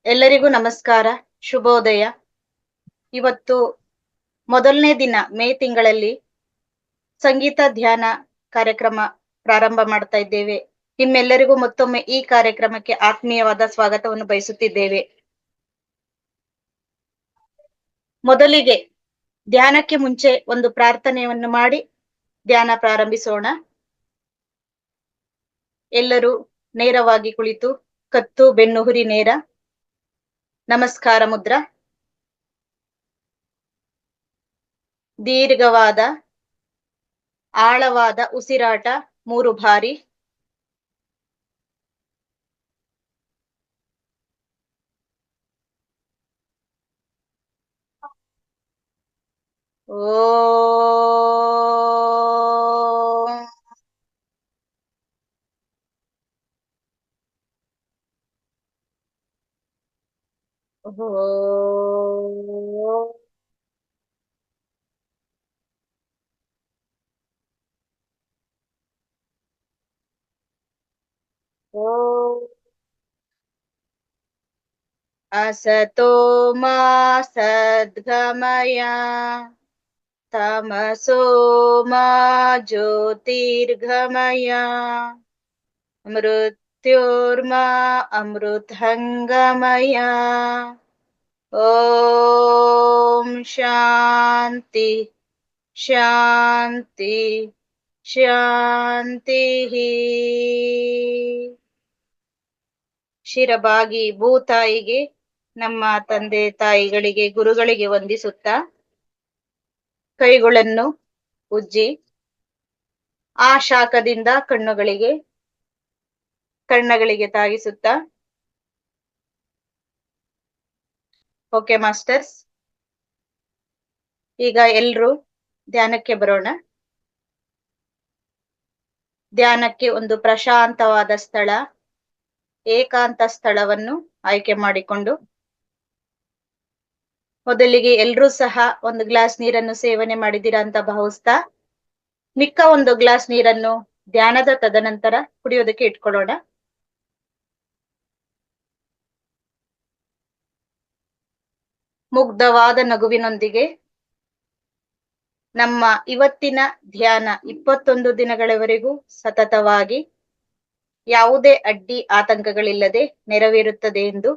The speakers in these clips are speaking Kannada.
ಎಲ್ಲರಿಗೂ ನಮಸ್ಕಾರ, ಶುಭೋದಯ. ಇವತ್ತು ಮೊದಲನೇ ದಿನ ಮೇ ತಿಂಗಳಲ್ಲಿ ಸಂಗೀತ ಧ್ಯಾನ ಕಾರ್ಯಕ್ರಮ ಪ್ರಾರಂಭ ಮಾಡ್ತಾ ಇದ್ದೇವೆ. ನಿಮ್ಮೆಲ್ಲರಿಗೂ ಮತ್ತೊಮ್ಮೆ ಈ ಕಾರ್ಯಕ್ರಮಕ್ಕೆ ಆತ್ಮೀಯವಾದ ಸ್ವಾಗತವನ್ನು ಬಯಸುತ್ತಿದ್ದೇವೆ. ಮೊದಲಿಗೆ ಧ್ಯಾನಕ್ಕೆ ಮುಂಚೆ ಒಂದು ಪ್ರಾರ್ಥನೆಯನ್ನು ಮಾಡಿ ಧ್ಯಾನ ಪ್ರಾರಂಭಿಸೋಣ. ಎಲ್ಲರೂ ನೇರವಾಗಿ ಕುಳಿತು ಕತ್ತು ಬೆನ್ನುಹುರಿ ನೇರ, ನಮಸ್ಕಾರ ಮುದ್ರಾ, ದೀರ್ಘವಾದ ಆಳವಾದ ಉಸಿರಾಟ 3 ಬಾರಿ. ಓಂ. ಓಂ. ಓಂ. असतो मा सद्गमय तमसो मा ज्योतिर्गमय मृत्योर्मा अमृतंगमय. ओम शांति शांति ಶಾಂತಿ. ಶಿರಬಾಗಿ ಭೂತಾಯಿಗೆ, ನಮ್ಮ ತಂದೆ ತಾಯಿಗಳಿಗೆ, ಗುರುಗಳಿಗೆ ವಂದಿಸುತ್ತಾ ಕೈಗಳನ್ನು ಉಜ್ಜಿ ಆ ಶಾಖದಿಂದ ಕಣ್ಣಗಳಿಗೆ ತಾಗಿಸುತ್ತಾ. ಓಕೆ ಮಾಸ್ಟರ್ಸ್, ಈಗ ಎಲ್ರೂ ಧ್ಯಾನಕ್ಕೆ ಬರೋಣ. ಧ್ಯಾನಕ್ಕೆ ಒಂದು ಪ್ರಶಾಂತವಾದ ಸ್ಥಳ, ಏಕಾಂತ ಸ್ಥಳವನ್ನು ಆಯ್ಕೆ ಮಾಡಿಕೊಂಡು, ಮೊದಲಿಗೆ ಎಲ್ರೂ ಸಹ ಒಂದು ಗ್ಲಾಸ್ ನೀರನ್ನು ಸೇವನೆ ಮಾಡಿದ್ದೀರಾ ಅಂತ ಭಾವಿಸ್ತಾ, ಮಿಕ್ಕ ಒಂದು ಗ್ಲಾಸ್ ನೀರನ್ನು ಧ್ಯಾನದ ತದನಂತರ ಕುಡಿಯೋದಕ್ಕೆ ಇಟ್ಕೊಳ್ಳೋಣ. ಮುಗ್ಧವಾದ ನಗುವಿನೊಂದಿಗೆ ನಮ್ಮ ಇವತ್ತಿನ ಧ್ಯಾನ 21 ದಿನಗಳವರೆಗೂ ಸತತವಾಗಿ ಯಾವುದೇ ಅಡ್ಡಿ ಆತಂಕಗಳಿಲ್ಲದೆ ನೆರವೇರುತ್ತದೆ ಎಂದು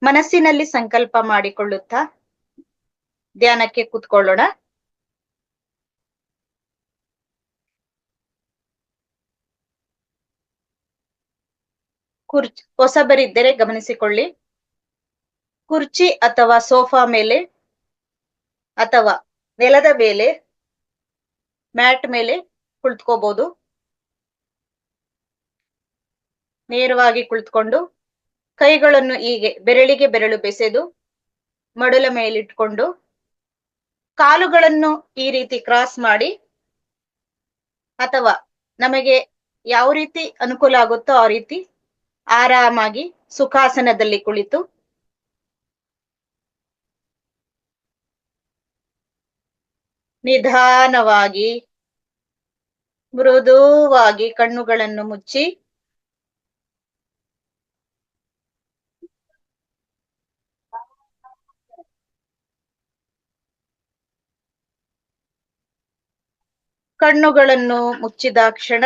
ಮನಸ್ಸಿನಲ್ಲಿ ಸಂಕಲ್ಪ ಮಾಡಿಕೊಳ್ಳುತ್ತಾ ಧ್ಯಾನಕ್ಕೆ ಕೂತ್ಕೊಳ್ಳೋಣ. ಹೊಸಬರಿದ್ದರೆ ಗಮನಿಸಿಕೊಳ್ಳಿ. ಕುರ್ಚಿ ಅಥವಾ ಸೋಫಾ ಮೇಲೆ ಅಥವಾ ನೆಲದ ಮೇಲೆ, ಮ್ಯಾಟ್ ಮೇಲೆ ಕುಳಿತುಕೋಬಹುದು. ನೇರವಾಗಿ ಕುಳಿತುಕೊಂಡು ಕೈಗಳನ್ನು ಹೀಗೆ ಬೆರಳಿಗೆ ಬೆರಳು ಬೆಸೆದು ಮಡಲ ಮೇಲಿಟ್ಕೊಂಡು ಕಾಲುಗಳನ್ನು ಈ ರೀತಿ ಕ್ರಾಸ್ ಮಾಡಿ, ಅಥವಾ ನಮಗೆ ಯಾವ ರೀತಿ ಅನುಕೂಲ ಆಗುತ್ತೋ ಆ ರೀತಿ ಆರಾಮಾಗಿ ಸುಖಾಸನದಲ್ಲಿ ಕುಳಿತು ನಿಧಾನವಾಗಿ ಮೃದುವಾಗಿ ಕಣ್ಣುಗಳನ್ನು ಮುಚ್ಚಿ ಕಣ್ಣುಗಳನ್ನು ಮುಚ್ಚಿದ ಕ್ಷಣ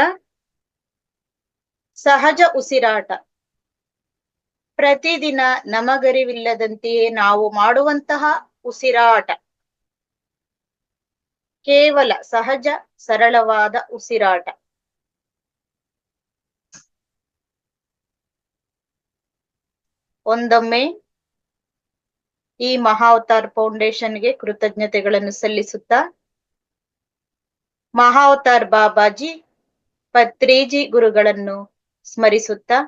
ಸಹಜ ಉಸಿರಾಟ, ಪ್ರತಿದಿನ ನಮಗರಿವಿಲ್ಲದಂತೆಯೇ ನಾವು ಮಾಡುವಂತಹ ಉಸಿರಾಟ, ಕೇವಲ ಸಹಜ ಸರಳವಾದ ಉಸಿರಾಟ. ಒಂದೊಮ್ಮೆ ಈ ಮಹಾವತಾರ್ ಫೌಂಡೇಶನ್ಗೆ ಕೃತಜ್ಞತೆಗಳನ್ನು ಸಲ್ಲಿಸುತ್ತಾ, ಮಹಾವತಾರ್ ಬಾಬಾಜಿ, ಪತ್ರಿಜಿ ಗುರುಗಳನ್ನು ಸ್ಮರಿಸುತ್ತಾ,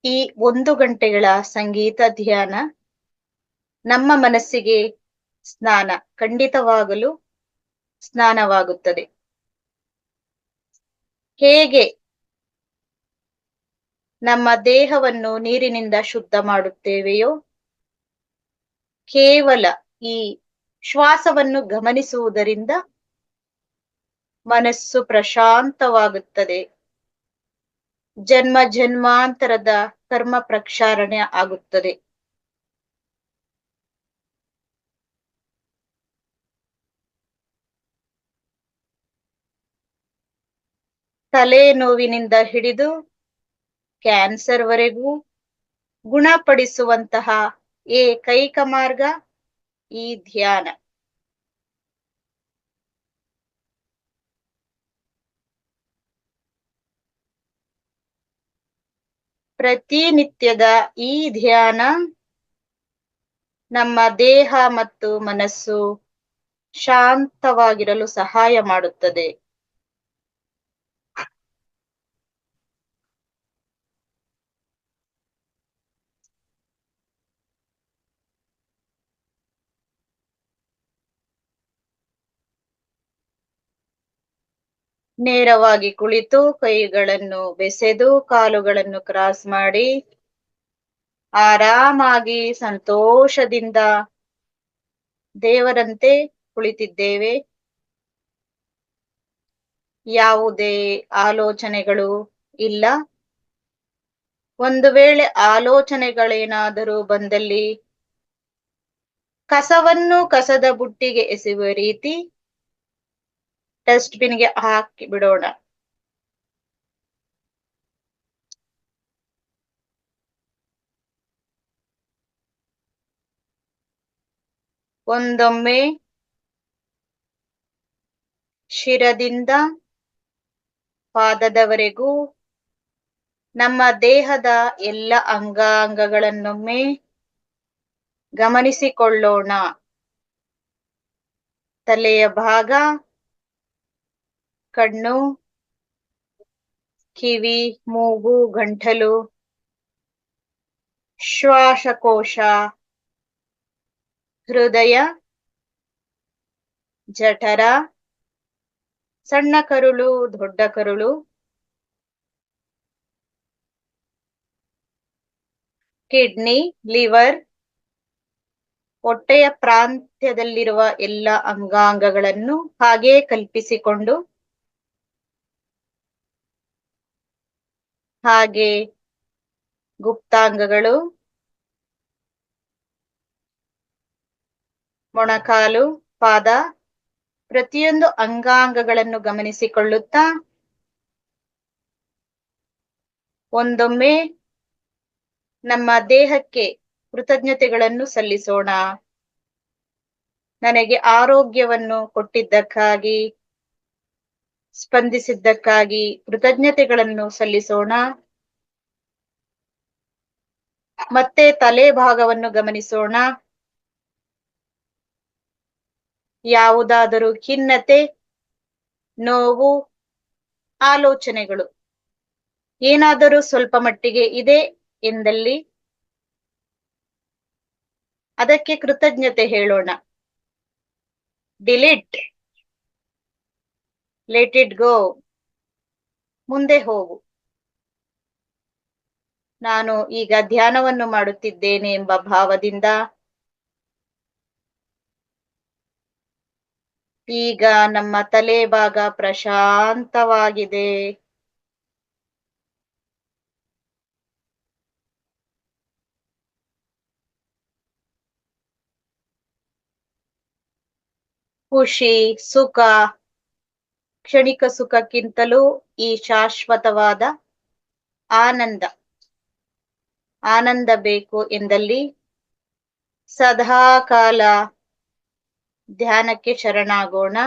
ಈ 1 ಗಂಟೆಗಳ ಸಂಗೀತ ಧ್ಯಾನ ನಮ್ಮ ಮನಸ್ಸಿಗೆ ಸ್ನಾನ, ಖಂಡಿತವಾಗಲು ಸ್ನಾನವಾಗುತ್ತದೆ. ಹೇಗೆ ನಮ್ಮ ದೇಹವನ್ನು ನೀರಿನಿಂದ ಶುದ್ಧ ಮಾಡುತ್ತೇವೆಯೋ, ಕೇವಲ ಈ ಶ್ವಾಸವನ್ನು ಗಮನಿಸುವುದರಿಂದ ಮನಸ್ಸು ಪ್ರಶಾಂತವಾಗುತ್ತದೆ, ಜನ್ಮ ಜನ್ಮಾಂತರದ ಕರ್ಮ ಪ್ರಕ್ಷಾಳನೆ ಆಗುತ್ತದೆ. ತಲೆನೋವಿನಿಂದ ಹಿಡಿದು ಕ್ಯಾನ್ಸರ್ ವರೆಗೂ ಗುಣಪಡಿಸುವಂತಹ ಏಕೈಕ ಮಾರ್ಗ ಈ ಧ್ಯಾನ. ಪ್ರತಿನಿತ್ಯದ ಈ ಧ್ಯಾನ ನಮ್ಮ ದೇಹ ಮತ್ತು ಮನಸ್ಸು ಶಾಂತವಾಗಿರಲು ಸಹಾಯ ಮಾಡುತ್ತದೆ. ನೇರವಾಗಿ ಕುಳಿತು ಕೈಗಳನ್ನು ಬೆಸೆದು ಕಾಲುಗಳನ್ನು ಕ್ರಾಸ್ ಮಾಡಿ ಆರಾಮಾಗಿ ಸಂತೋಷದಿಂದ ದೇವರಂತೆ ಕುಳಿತಿದ್ದೇವೆ. ಯಾವುದೇ ಆಲೋಚನೆಗಳು ಇಲ್ಲ. ಒಂದು ವೇಳೆ ಆಲೋಚನೆಗಳೇನಾದರೂ ಬಂದಲ್ಲಿ ಕಸವನ್ನು ಕಸದ ಬುಟ್ಟಿಗೆ ಎಸೆಯುವ ರೀತಿ ಡಸ್ಟ್ ಬಿನ್ಗೆ ಹಾಕಿ ಬಿಡೋಣ. ಒಂದೊಮ್ಮೆ ಶಿರದಿಂದ ಪಾದದವರೆಗೂ ನಮ್ಮ ದೇಹದ ಎಲ್ಲ ಅಂಗಾಂಗಗಳನ್ನೊಮ್ಮೆ ಗಮನಿಸಿಕೊಳ್ಳೋಣ. ತಲೆಯ ಭಾಗ, ಕಣ್ಣು, ಕಿವಿ, ಮೂಗು, ಗಂಟಲು, ಶ್ವಾಸಕೋಶ, ಹೃದಯ, ಜಠರ, ಸಣ್ಣ ಕರುಳು, ದೊಡ್ಡ ಕರುಳು, ಕಿಡ್ನಿ, ಲಿವರ್, ಹೊಟ್ಟೆಯ ಪ್ರಾಂತ್ಯದಲ್ಲಿರುವ ಎಲ್ಲ ಅಂಗಾಂಗಗಳನ್ನು ಹಾಗೆ ಕಲ್ಪಿಸಿಕೊಂಡು ಹಾಗೆ ಗುಪ್ತಾಂಗಗಳು, ಮೊಣಕಾಲು, ಪಾದ, ಪ್ರತಿಯೊಂದು ಅಂಗಾಂಗಗಳನ್ನು ಗಮನಿಸಿಕೊಳ್ಳುತ್ತಾ ಒಂದೊಮ್ಮೆ ನಮ್ಮ ದೇಹಕ್ಕೆ ಕೃತಜ್ಞತೆಗಳನ್ನು ಸಲ್ಲಿಸೋಣ. ನನಗೆ ಆರೋಗ್ಯವನ್ನು ಕೊಟ್ಟಿದ್ದಕ್ಕಾಗಿ, ಸ್ಪಂದಿಸಿದ್ದಕ್ಕಾಗಿ ಕೃತಜ್ಞತೆಗಳನ್ನು ಸಲ್ಲಿಸೋಣ. ಮತ್ತೆ ತಲೆ ಭಾಗವನ್ನು ಗಮನಿಸೋಣ. ಯಾವುದಾದರೂ ಖಿನ್ನತೆ, ನೋವು, ಆಲೋಚನೆಗಳು ಏನಾದರೂ ಸ್ವಲ್ಪ ಮಟ್ಟಿಗೆ ಇದೆ ಎಂದಲ್ಲಿ ಅದಕ್ಕೆ ಕೃತಜ್ಞತೆ ಹೇಳೋಣ. ಡಿಲೀಟ್, ಲೆಟ್ ಇಟ್ ಗೋ, ಮುಂದೆ ಹೋಗು. ನಾನು ಈಗ ಧ್ಯಾನವನ್ನು ಮಾಡುತ್ತಿದ್ದೇನೆ ಎಂಬ ಭಾವದಿಂದ ಈಗ ನಮ್ಮ ತಲೆ ಭಾಗ ಪ್ರಶಾಂತವಾಗಿದೆ. ಖುಷಿ, ಸುಖ, ಕ್ಷಣಿಕ ಸುಖಕ್ಕಿಂತಲೂ ಈ ಶಾಶ್ವತವಾದ ಆನಂದ ಬೇಕು ಎಂದಲ್ಲಿ ಸದಾ ಕಾಲ ಧ್ಯಾನಕ್ಕೆ ಶರಣಾಗೋಣ.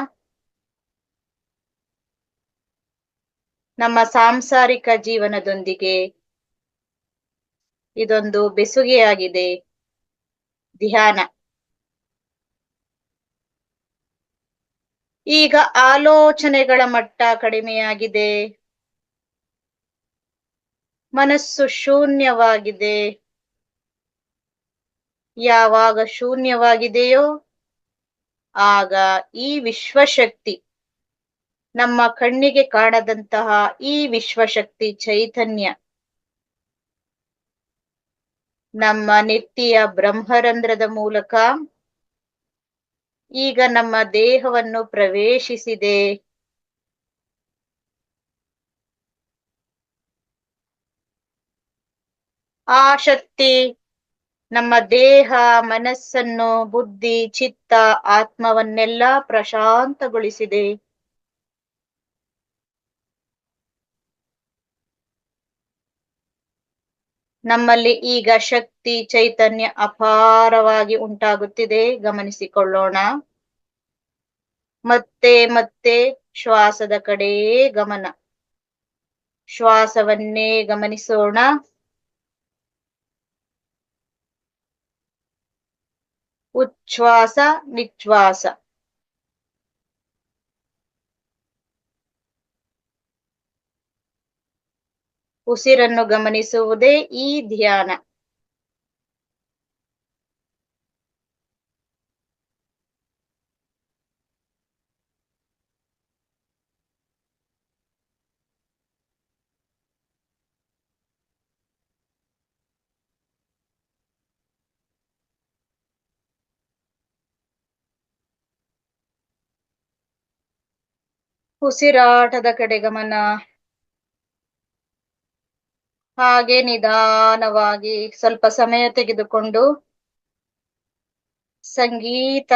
ನಮ್ಮ ಸಾಂಸಾರಿಕ ಜೀವನದೊಂದಿಗೆ ಇದೊಂದು ಬೆಸುಗೆಯಾಗಿದೆ ಧ್ಯಾನ. ಈಗ ಆಲೋಚನೆಗಳ ಮಟ್ಟ ಕಡಿಮೆಯಾಗಿದೆ. ಮನಸ್ಸು ಶೂನ್ಯವಾಗಿದೆ. ಯಾವಾಗ ಶೂನ್ಯವಾಗಿದೆಯೋ ಆಗ ಈ ವಿಶ್ವಶಕ್ತಿ, ನಮ್ಮ ಕಣ್ಣಿಗೆ ಕಾಣದಂತಹ ಈ ವಿಶ್ವಶಕ್ತಿ ಚೈತನ್ಯ ನಮ್ಮ ನೆತ್ತಿಯ ಬ್ರಹ್ಮರಂಧ್ರದ ಮೂಲಕ ಈಗ ನಮ್ಮ ದೇಹವನ್ನು ಪ್ರವೇಶಿಸಿದೆ. ಆ ಶಕ್ತಿ ನಮ್ಮ ದೇಹ, ಮನಸ್ಸನ್ನು, ಬುದ್ಧಿ, ಚಿತ್ತ, ಆತ್ಮವನ್ನೆಲ್ಲ ಪ್ರಶಾಂತಗೊಳಿಸಿದೆ. ನಮ್ಮಲ್ಲಿ ಈಗ ಶಕ್ತಿ, ಚೈತನ್ಯ ಅಪಾರವಾಗಿ ಉಂಟಾಗುತ್ತಿದೆ, ಗಮನಿಸಿಕೊಳ್ಳೋಣ. ಮತ್ತೆ ಮತ್ತೆ ಶ್ವಾಸದ ಕಡೆಯೇ ಗಮನ. ಶ್ವಾಸವನ್ನೇ ಗಮನಿಸೋಣ. ಉಚ್ಛ್ವಾಸ, ನಿಶ್ವಾಸ. ಉಸಿರನ್ನು ಗಮನಿಸುವುದೇ ಈ ಧ್ಯಾನ. ಉಸಿರಾಟದ ಕಡೆ ಗಮನ. ಹಾಗೆ ನಿಧಾನವಾಗಿ ಸ್ವಲ್ಪ ಸಮಯ ತೆಗೆದುಕೊಂಡು ಸಂಗೀತ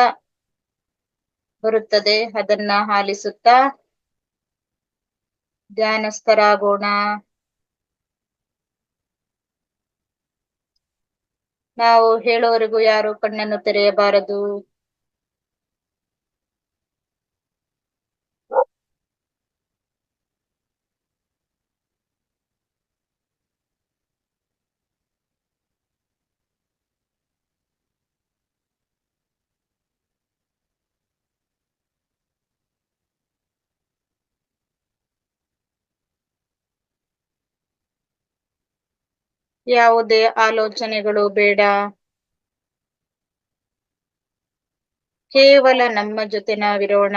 ಬರುತ್ತದೆ, ಅದನ್ನ ಆಲಿಸುತ್ತಾ ಧ್ಯಾನಸ್ಥರಾಗೋಣ. ನಾವು ಹೇಳೋವರೆಗೂ ಯಾರು ಕಣ್ಣನ್ನು ತೆರೆಯಬಾರದು. ಯಾವುದೇ ಆಲೋಚನೆಗಳು ಬೇಡ. ಕೇವಲ ನಮ್ಮ ಜೊತೆ ನಾವಿರೋಣ.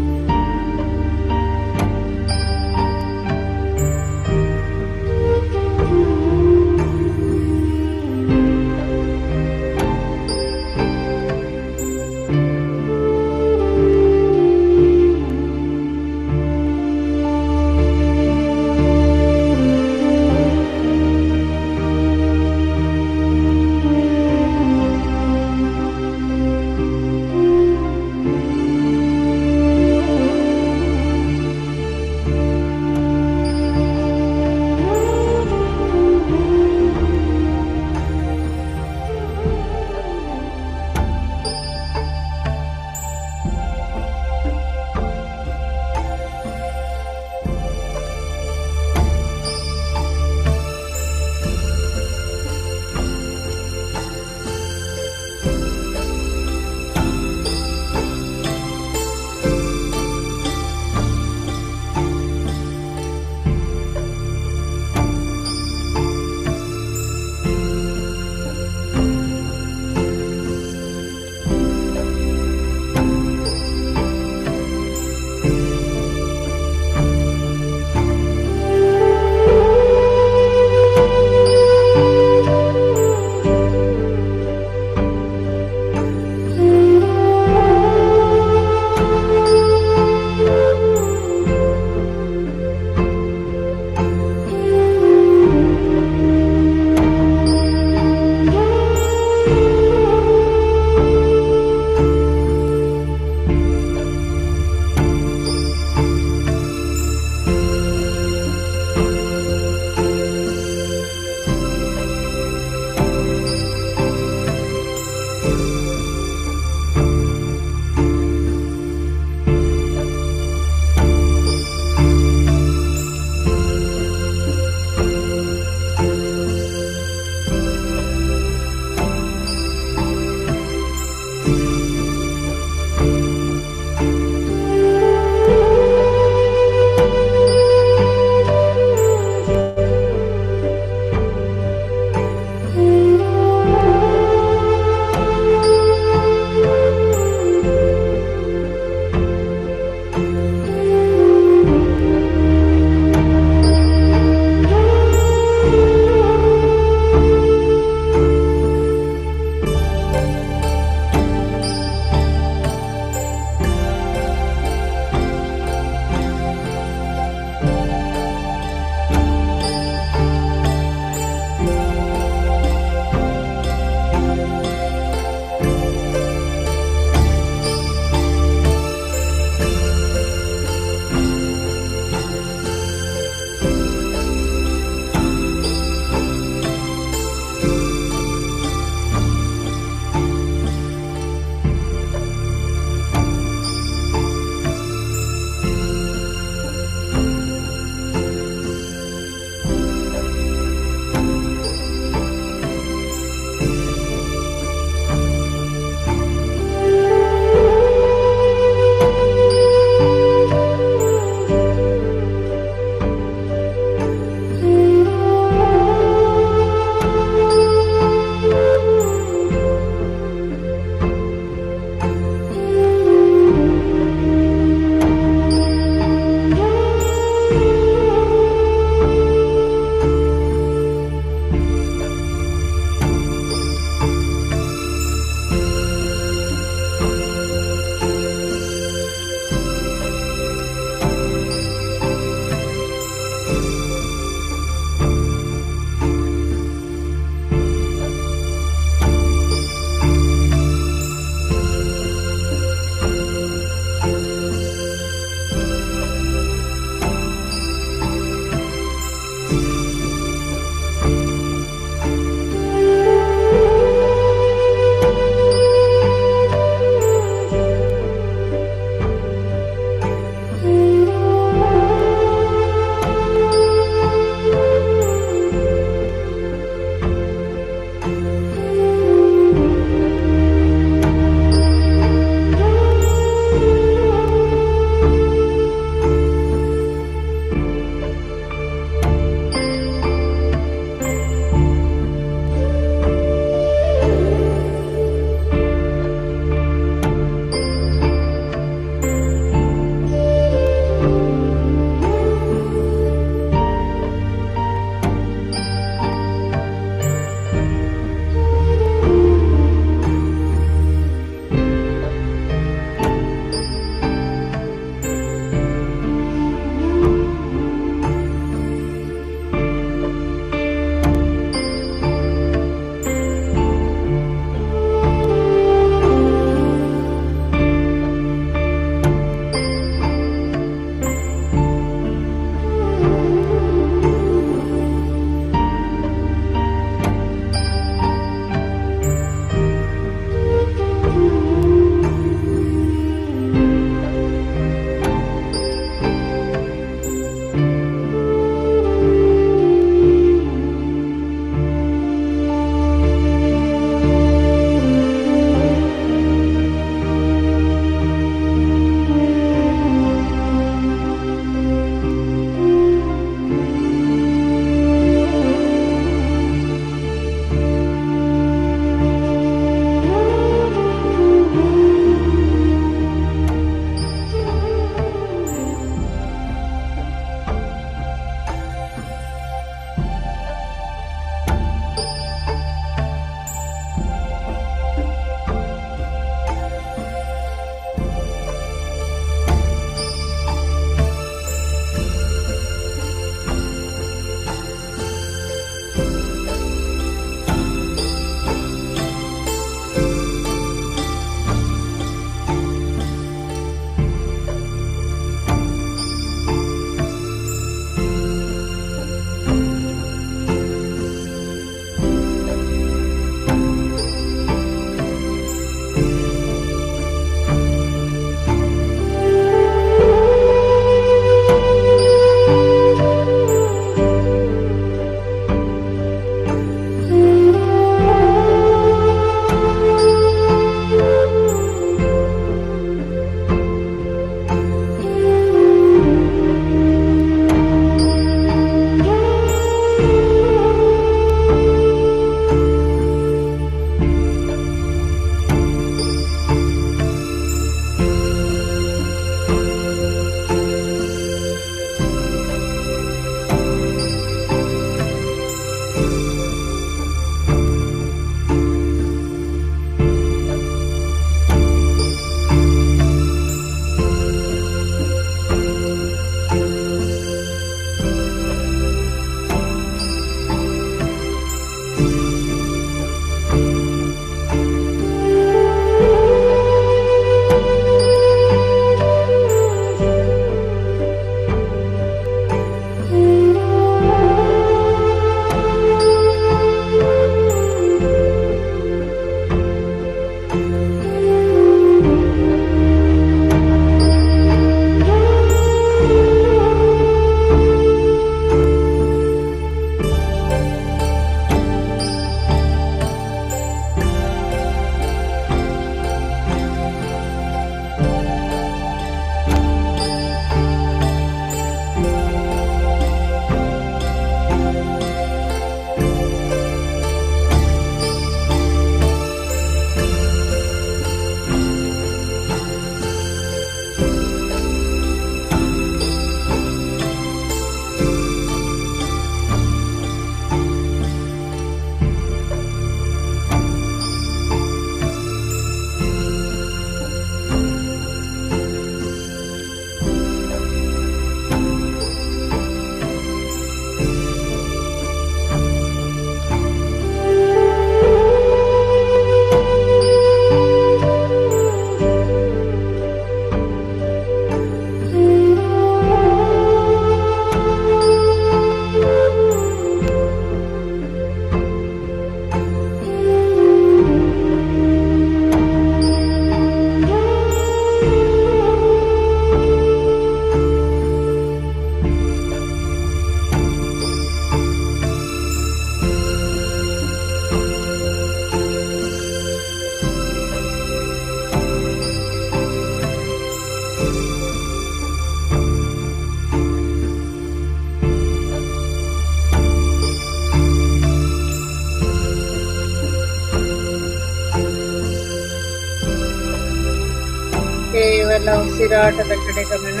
ಕೇವಲ ಉಸಿರಾಟದ ಕಡೆ ಗಮನ.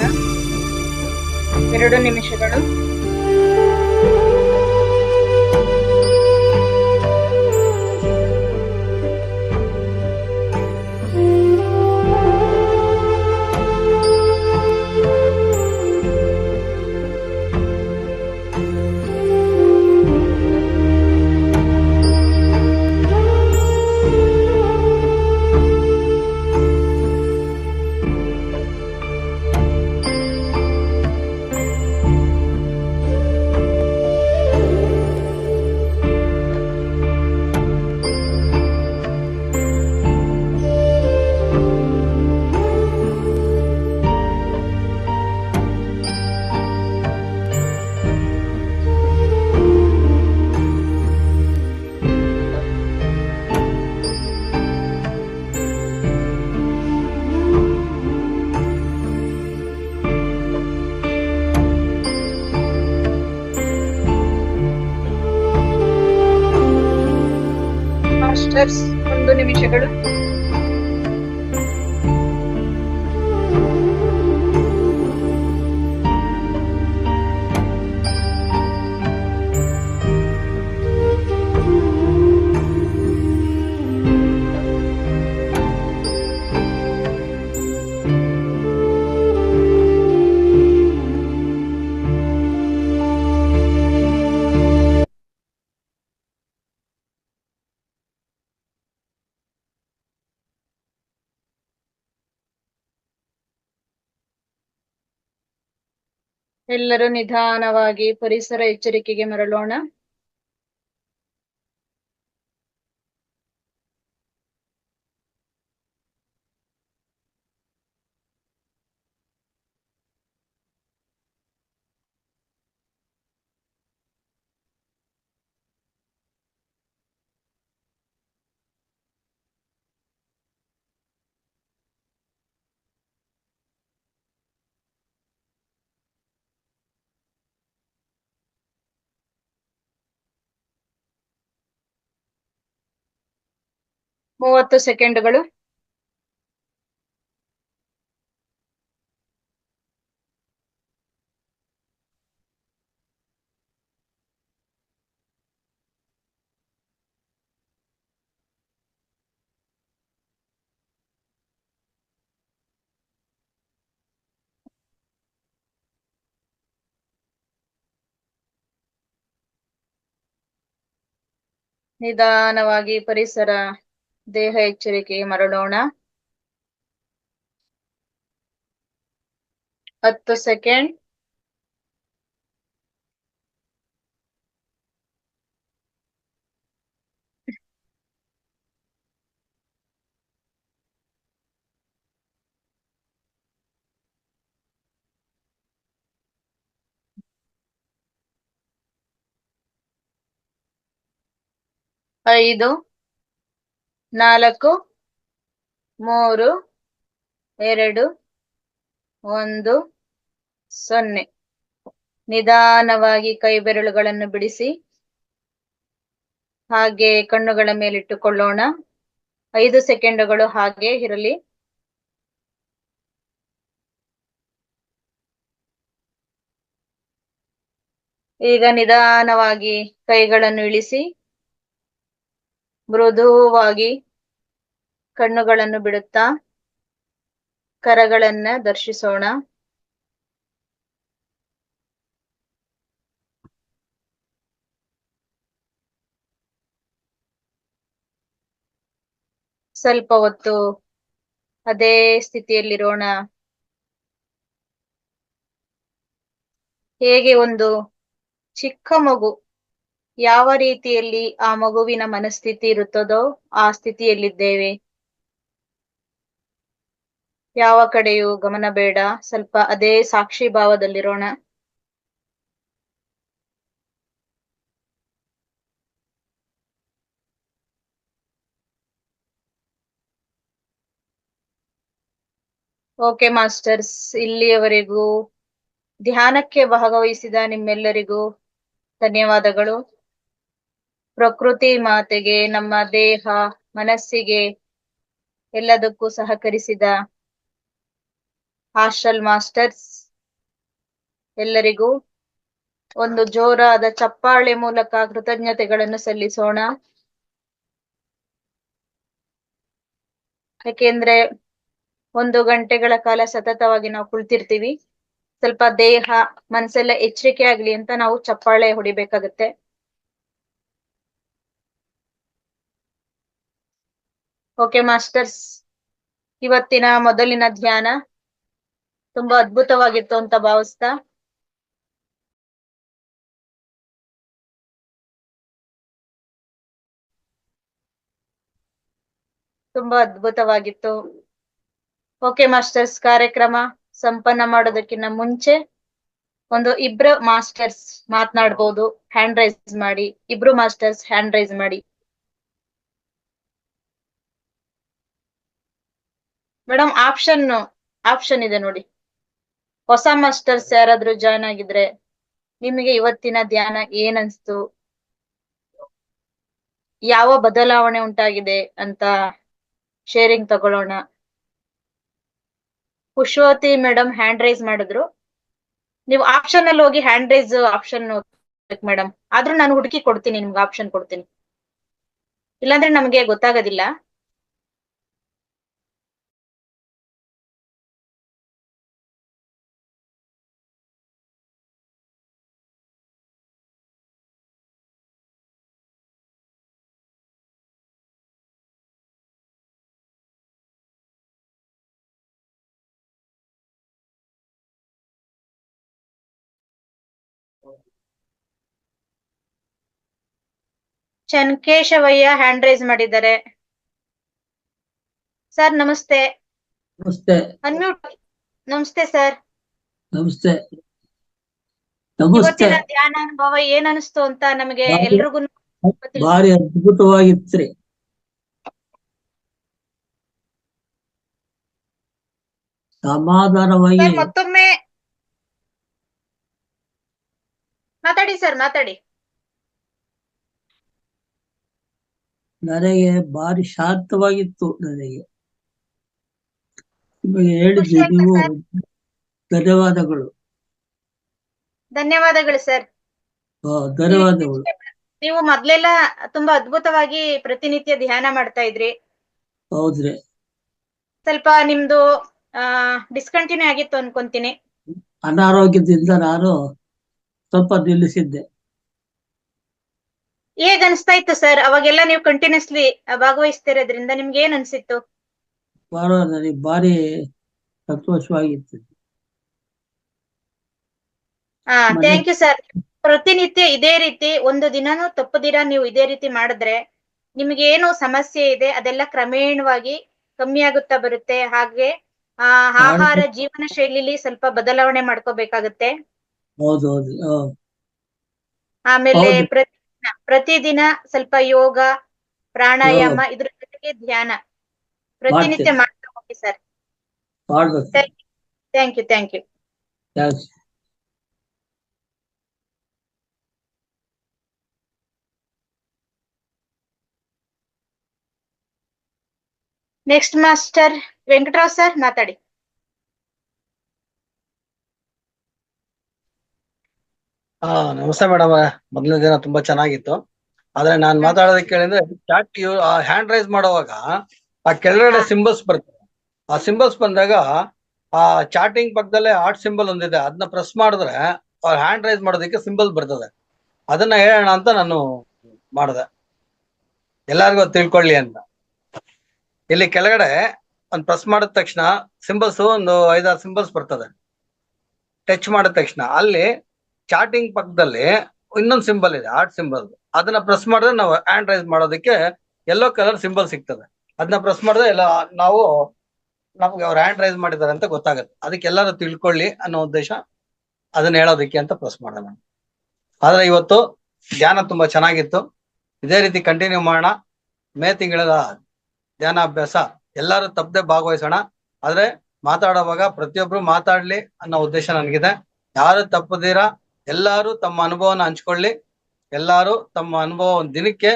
2 ನಿಮಿಷಗಳು. ಮಾಸ್ಟರ್ಸ್ 1 ನಿಮಿಷಗಳು. ಎಲ್ಲರೂ ನಿಧಾನವಾಗಿ ಪರಿಸರ ಎಚ್ಚರಿಕೆಗೆ ಮರಳೋಣ. ಮೂವತ್ತು ಸೆಕೆಂಡುಗಳು. ನಿಧಾನವಾಗಿ ಪರಿಸರ ದೇಹ ಎಚ್ಚರಿಕೆಗೆ ಮರಳೋಣ. 10 ಸೆಕೆಂಡ್. 5, 4, 3, 2, 1, 0. ನಿಧಾನವಾಗಿ ಕೈ ಬೆರಳುಗಳನ್ನು ಬಿಡಿಸಿ ಹಾಗೆ ಕಣ್ಣುಗಳ ಮೇಲಿಟ್ಟುಕೊಳ್ಳೋಣ. 5 ಸೆಕೆಂಡುಗಳು ಹಾಗೆ ಇರಲಿ. ಈಗ ನಿಧಾನವಾಗಿ ಕೈಗಳನ್ನು ಇಳಿಸಿ ಮೃದುವಾಗಿ ಕಣ್ಣುಗಳನ್ನು ಬಿಡುತ್ತಾ ಕರಗಳನ್ನ ದರ್ಶಿಸೋಣ. ಸ್ವಲ್ಪ ಹೊತ್ತು ಅದೇ ಸ್ಥಿತಿಯಲ್ಲಿರೋಣ. ಹೇಗೆ ಒಂದು ಚಿಕ್ಕ ಮಗು ಯಾವ ರೀತಿಯಲ್ಲಿ ಆ ಮಗುವಿನ ಮನಸ್ಥಿತಿ ಇರುತ್ತದೋ ಆ ಸ್ಥಿತಿಯಲ್ಲಿದ್ದೇವೆ. ಯಾವ ಕಡೆಯೂ ಗಮನ ಬೇಡ, ಸ್ವಲ್ಪ ಅದೇ ಸಾಕ್ಷಿ ಭಾವದಲ್ಲಿರೋಣ. ಓಕೆ ಮಾಸ್ಟರ್ಸ್, ಇಲ್ಲಿಯವರೆಗೂ ಧ್ಯಾನಕ್ಕೆ ಭಾಗವಹಿಸಿದ ನಿಮ್ಮೆಲ್ಲರಿಗೂ ಧನ್ಯವಾದಗಳು. ಪ್ರಕೃತಿ ಮಾತೆಗೆ, ನಮ್ಮ ದೇಹ ಮನಸ್ಸಿಗೆ ಎಲ್ಲದಕ್ಕೂ ಸಹಕರಿಸಿದ ಹಾಸ್ಟೆಲ್ ಮಾಸ್ಟರ್ಸ್ ಎಲ್ಲರಿಗೂ ಒಂದು ಜೋರಾದ ಚಪ್ಪಾಳೆ ಮೂಲಕ ಕೃತಜ್ಞತೆಗಳನ್ನು ಸಲ್ಲಿಸೋಣ. ಯಾಕೆಂದ್ರೆ 1 ಗಂಟೆಗಳ ಕಾಲ ಸತತವಾಗಿ ನಾವು ಕುಳಿತಿರ್ತೀವಿ. ಸ್ವಲ್ಪ ದೇಹ ಮನಸ್ಸೆಲ್ಲ ಎಚ್ಚರಿಕೆ ಆಗ್ಲಿ ಅಂತ ನಾವು ಚಪ್ಪಾಳೆ ಹೊಡಿಬೇಕಾಗತ್ತೆ. ಓಕೆ ಮಾಸ್ಟರ್ಸ್, ಇವತ್ತಿನ ಮೊದಲಿನ ಧ್ಯಾನ ತುಂಬಾ ಅದ್ಭುತವಾಗಿತ್ತು ಅಂತ ಭಾವಿಸ್ತಾ ತುಂಬಾ ಅದ್ಭುತವಾಗಿತ್ತು. ಓಕೆ ಮಾಸ್ಟರ್ಸ್, ಕಾರ್ಯಕ್ರಮ ಸಂಪನ್ನ ಮಾಡೋದಕ್ಕಿಂತ ಮುಂಚೆ ಇಬ್ರು ಮಾಸ್ಟರ್ಸ್ ಮಾತನಾಡ್ಬೋದು. ಹ್ಯಾಂಡ್ ರೈಸ್ ಮಾಡಿ. ಇಬ್ರು ಮಾಸ್ಟರ್ಸ್ ಹ್ಯಾಂಡ್ ರೈಸ್ ಮಾಡಿ. ಮೇಡಮ್ ಆಪ್ಷನ್ ಇದೆ ನೋಡಿ. ಹೊಸ ಮಾಸ್ಟರ್ಸ್ ಯಾರಾದ್ರೂ ಜಾಯ್ನ್ ಆಗಿದ್ರೆ ನಿಮಗೆ ಇವತ್ತಿನ ಧ್ಯಾನ ಏನ್ ಅನ್ಸ್ತು, ಯಾವ ಬದಲಾವಣೆ ಉಂಟಾಗಿದೆ ಅಂತ ಶೇರಿಂಗ್ ತಗೊಳ್ಳೋಣ. ಪುಷ್ಪವತಿ ಮೇಡಮ್ ಹ್ಯಾಂಡ್ ರೈಸ್ ಮಾಡಿದ್ರು. ನೀವು ಆಪ್ಷನ್ ಅಲ್ಲಿ ಹೋಗಿ ಹ್ಯಾಂಡ್ ರೈಸ್ ಆಪ್ಷನ್ ಮೇಡಮ್. ಆದ್ರೂ ನಾನು ಹುಡುಕಿ ಕೊಡ್ತೀನಿ, ನಿಮ್ಗೆ ಆಪ್ಷನ್ ಕೊಡ್ತೀನಿ. ಇಲ್ಲಾಂದ್ರೆ ನಮ್ಗೆ ಗೊತ್ತಾಗೋದಿಲ್ಲ. ಚನ್ಕೇಶವಯ್ಯ ಹ್ಯಾಂಡ್ ರೈಸ್ ಮಾಡಿದ್ದಾರೆ. ಸರ್ ನಮಸ್ತೆ. ನಮಸ್ತೆ. ಅನ್ಮ್ಯೂಟ್. ನಮಸ್ತೆ ಸರ್. ನಮಸ್ತೆ. ನಮಸ್ತೆ. ಇವತ್ತಿನ ಧ್ಯಾನ ಅನುಭವ ಏನ್ ಅನಿಸ್ತು ಅಂತ ನಮಗೆ ಎಲ್ರಿಗೂ ಭಾರಿ ಅದ್ಭುತವಾಗಿತ್ರಿ. ಸಮಾಧಾನವಾಗಿ ಮತ್ತೊಮ್ಮೆ ಮಾತಾಡಿ ಸರ್, ಮಾತಾಡಿ. ನನಗೆ ಭಾರಿ ಶಾಂತವಾಗಿತ್ತು. ನನಗೆ ನಿಮಗೆ ಹೇಳಿದ್ದೆ, ನೀವು ಧನ್ಯವಾದಗಳು. ಧನ್ಯವಾದಗಳು ಸರ್. ಧನ್ಯವಾದಗಳು. ನೀವು ಮೊದ್ಲೆಲ್ಲ ತುಂಬಾ ಅದ್ಭುತವಾಗಿ ಪ್ರತಿನಿತ್ಯ ಧ್ಯಾನ ಮಾಡ್ತಾ ಇದ್ರಿ. ಹೌದ್ರಿ. ಸ್ವಲ್ಪ ನಿಮ್ದು ಡಿಸ್ಕಂಟಿನ್ಯೂ ಆಗಿತ್ತು ಅನ್ಕೊಂತೀನಿ. ಅನಾರೋಗ್ಯದಿಂದ ನಾನು ಸ್ವಲ್ಪ ನಿಲ್ಲಿಸಿದ್ದೆ. ಹೇಗ್ ಅನಿಸ್ತಾ ಇತ್ತು ಸರ್ ಅವಾಗೆಲ್ಲ ನೀವು ಕಂಟಿನ್ಯೂಸ್ಲಿ ಭಾಗವಹಿಸ್ತಿರೋದ್ರಿಂದ? ನಿಮ್ಗೆ ಏನ್ ಅನ್ಸಿತ್ತು? ನನಗೆ ಭಾರಿ ಸಂತೋಷವಾಗಿತ್ತು. Thank you sir. ಪ್ರತಿನಿತ್ಯ ಇದೇ ರೀತಿ ಒಂದು ದಿನನೂ ತಪ್ಪದಿರ ನೀವು ಇದೇ ರೀತಿ ಮಾಡಿದ್ರೆ ನಿಮ್ಗೆ ಏನು ಸಮಸ್ಯೆ ಇದೆ ಅದೆಲ್ಲ ಕ್ರಮೇಣವಾಗಿ ಕಮ್ಮಿ ಆಗುತ್ತಾ ಬರುತ್ತೆ. ಹಾಗೆ ಆಹಾರ ಜೀವನ ಶೈಲಿಲಿ ಸ್ವಲ್ಪ ಬದಲಾವಣೆ ಮಾಡ್ಕೋಬೇಕಾಗತ್ತೆ. ಆಮೇಲೆ ಪ್ರತಿದಿನ ಸ್ವಲ್ಪ ಯೋಗ, ಪ್ರಾಣಾಯಾಮ, ಇದ್ರ ಜೊತೆಗೆ ಧ್ಯಾನ ಪ್ರತಿನಿತ್ಯ ಮಾಡ್ತಾ ಹೋಗಿ sir. Thank you. Thank you. Next master Venkatrao sir ಮಾತಾಡಿ. ನಮಸ್ತೆ ಮೇಡಮ್. ಮೊದಲನೇ ದಿನ ತುಂಬಾ ಚೆನ್ನಾಗಿತ್ತು. ಆದ್ರೆ ನಾನ್ ಮಾತಾಡೋದಕ್ಕೆ ಕೇಳಿದ್ರೆ ಹ್ಯಾಂಡ್ ರೈಸ್ ಮಾಡುವಾಗ ಆ ಕೆಳಗಡೆ ಸಿಂಬಲ್ಸ್ ಬರ್ತದೆ. ಆ ಸಿಂಬಲ್ಸ್ ಬಂದಾಗ ಆ ಚಾಟಿಂಗ್ ಪಕ್ಕದಲ್ಲೇ ಆರ್ಟ್ ಸಿಂಬಲ್ ಒಂದಿದೆ, ಅದನ್ನ ಪ್ರೆಸ್ ಮಾಡಿದ್ರೆ ಹ್ಯಾಂಡ್ ರೈಸ್ ಮಾಡೋದಕ್ಕೆ ಸಿಂಬಲ್ ಬರ್ತದೆ. ಅದನ್ನ ಹೇಳೋಣ ಅಂತ ನಾನು ಮಾಡಿದೆ, ಎಲ್ಲಾರ್ಗು ತಿಳ್ಕೊಳ್ಳಿ ಅಂತ. ಇಲ್ಲಿ ಕೆಳಗಡೆ ಒಂದ್ ಪ್ರೆಸ್ ಮಾಡಿದ ತಕ್ಷಣ ಸಿಂಬಲ್ಸ್ ಒಂದು 5-6 ಸಿಂಬಲ್ಸ್ ಬರ್ತದೆ. ಟಚ್ ಮಾಡಿದ ತಕ್ಷಣ ಅಲ್ಲಿ ಚಾಟಿಂಗ್ ಪಕ್ಕದಲ್ಲಿ ಇನ್ನೊಂದು ಸಿಂಬಲ್ ಇದೆ, ಆರ್ಟ್ ಸಿಂಬಲ್. ಅದನ್ನ ಪ್ರೆಸ್ ಮಾಡಿದ್ರೆ ನಾವು ಹ್ಯಾಂಡ್ ರೈಸ್ ಮಾಡೋದಕ್ಕೆ ಯೆಲ್ಲೋ ಕಲರ್ ಸಿಂಬಲ್ ಸಿಗ್ತದೆ. ಅದನ್ನ ಪ್ರೆಸ್ ಮಾಡಿದ್ರೆ ನಮ್ಗೆ ಅವ್ರು ಹ್ಯಾಂಡ್ ರೈಸ್ ಮಾಡಿದ್ದಾರೆ ಅಂತ ಗೊತ್ತಾಗುತ್ತೆ. ಅದಕ್ಕೆ ಎಲ್ಲರೂ ತಿಳ್ಕೊಳ್ಳಿ ಅನ್ನೋ ಉದ್ದೇಶ ಅದನ್ನ ಹೇಳೋದಕ್ಕೆ ಅಂತ ಪ್ರೆಸ್ ಮಾಡೋಣ. ಆದ್ರೆ ಇವತ್ತು ಧ್ಯಾನ ತುಂಬಾ ಚೆನ್ನಾಗಿತ್ತು. ಇದೇ ರೀತಿ ಕಂಟಿನ್ಯೂ ಮಾಡೋಣ. ಮೇ ತಿಂಗಳ ಧ್ಯಾನಾಭ್ಯಾಸ ಎಲ್ಲರೂ ತಪ್ಪದೆ ಭಾಗವಹಿಸೋಣ. ಆದ್ರೆ ಮಾತಾಡುವಾಗ ಪ್ರತಿಯೊಬ್ರು ಮಾತಾಡ್ಲಿ ಅನ್ನೋ ಉದ್ದೇಶ ನನಗಿದೆ. ಯಾರು ತಪ್ಪದಿರ ಎಲ್ಲಾರು ತಮ್ಮ ಅನುಭವನ ಹಂಚ್ಕೊಳ್ಳಿ. ಎಲ್ಲಾರು ತಮ್ಮ ಅನುಭವ ದಿನಕ್ಕೆ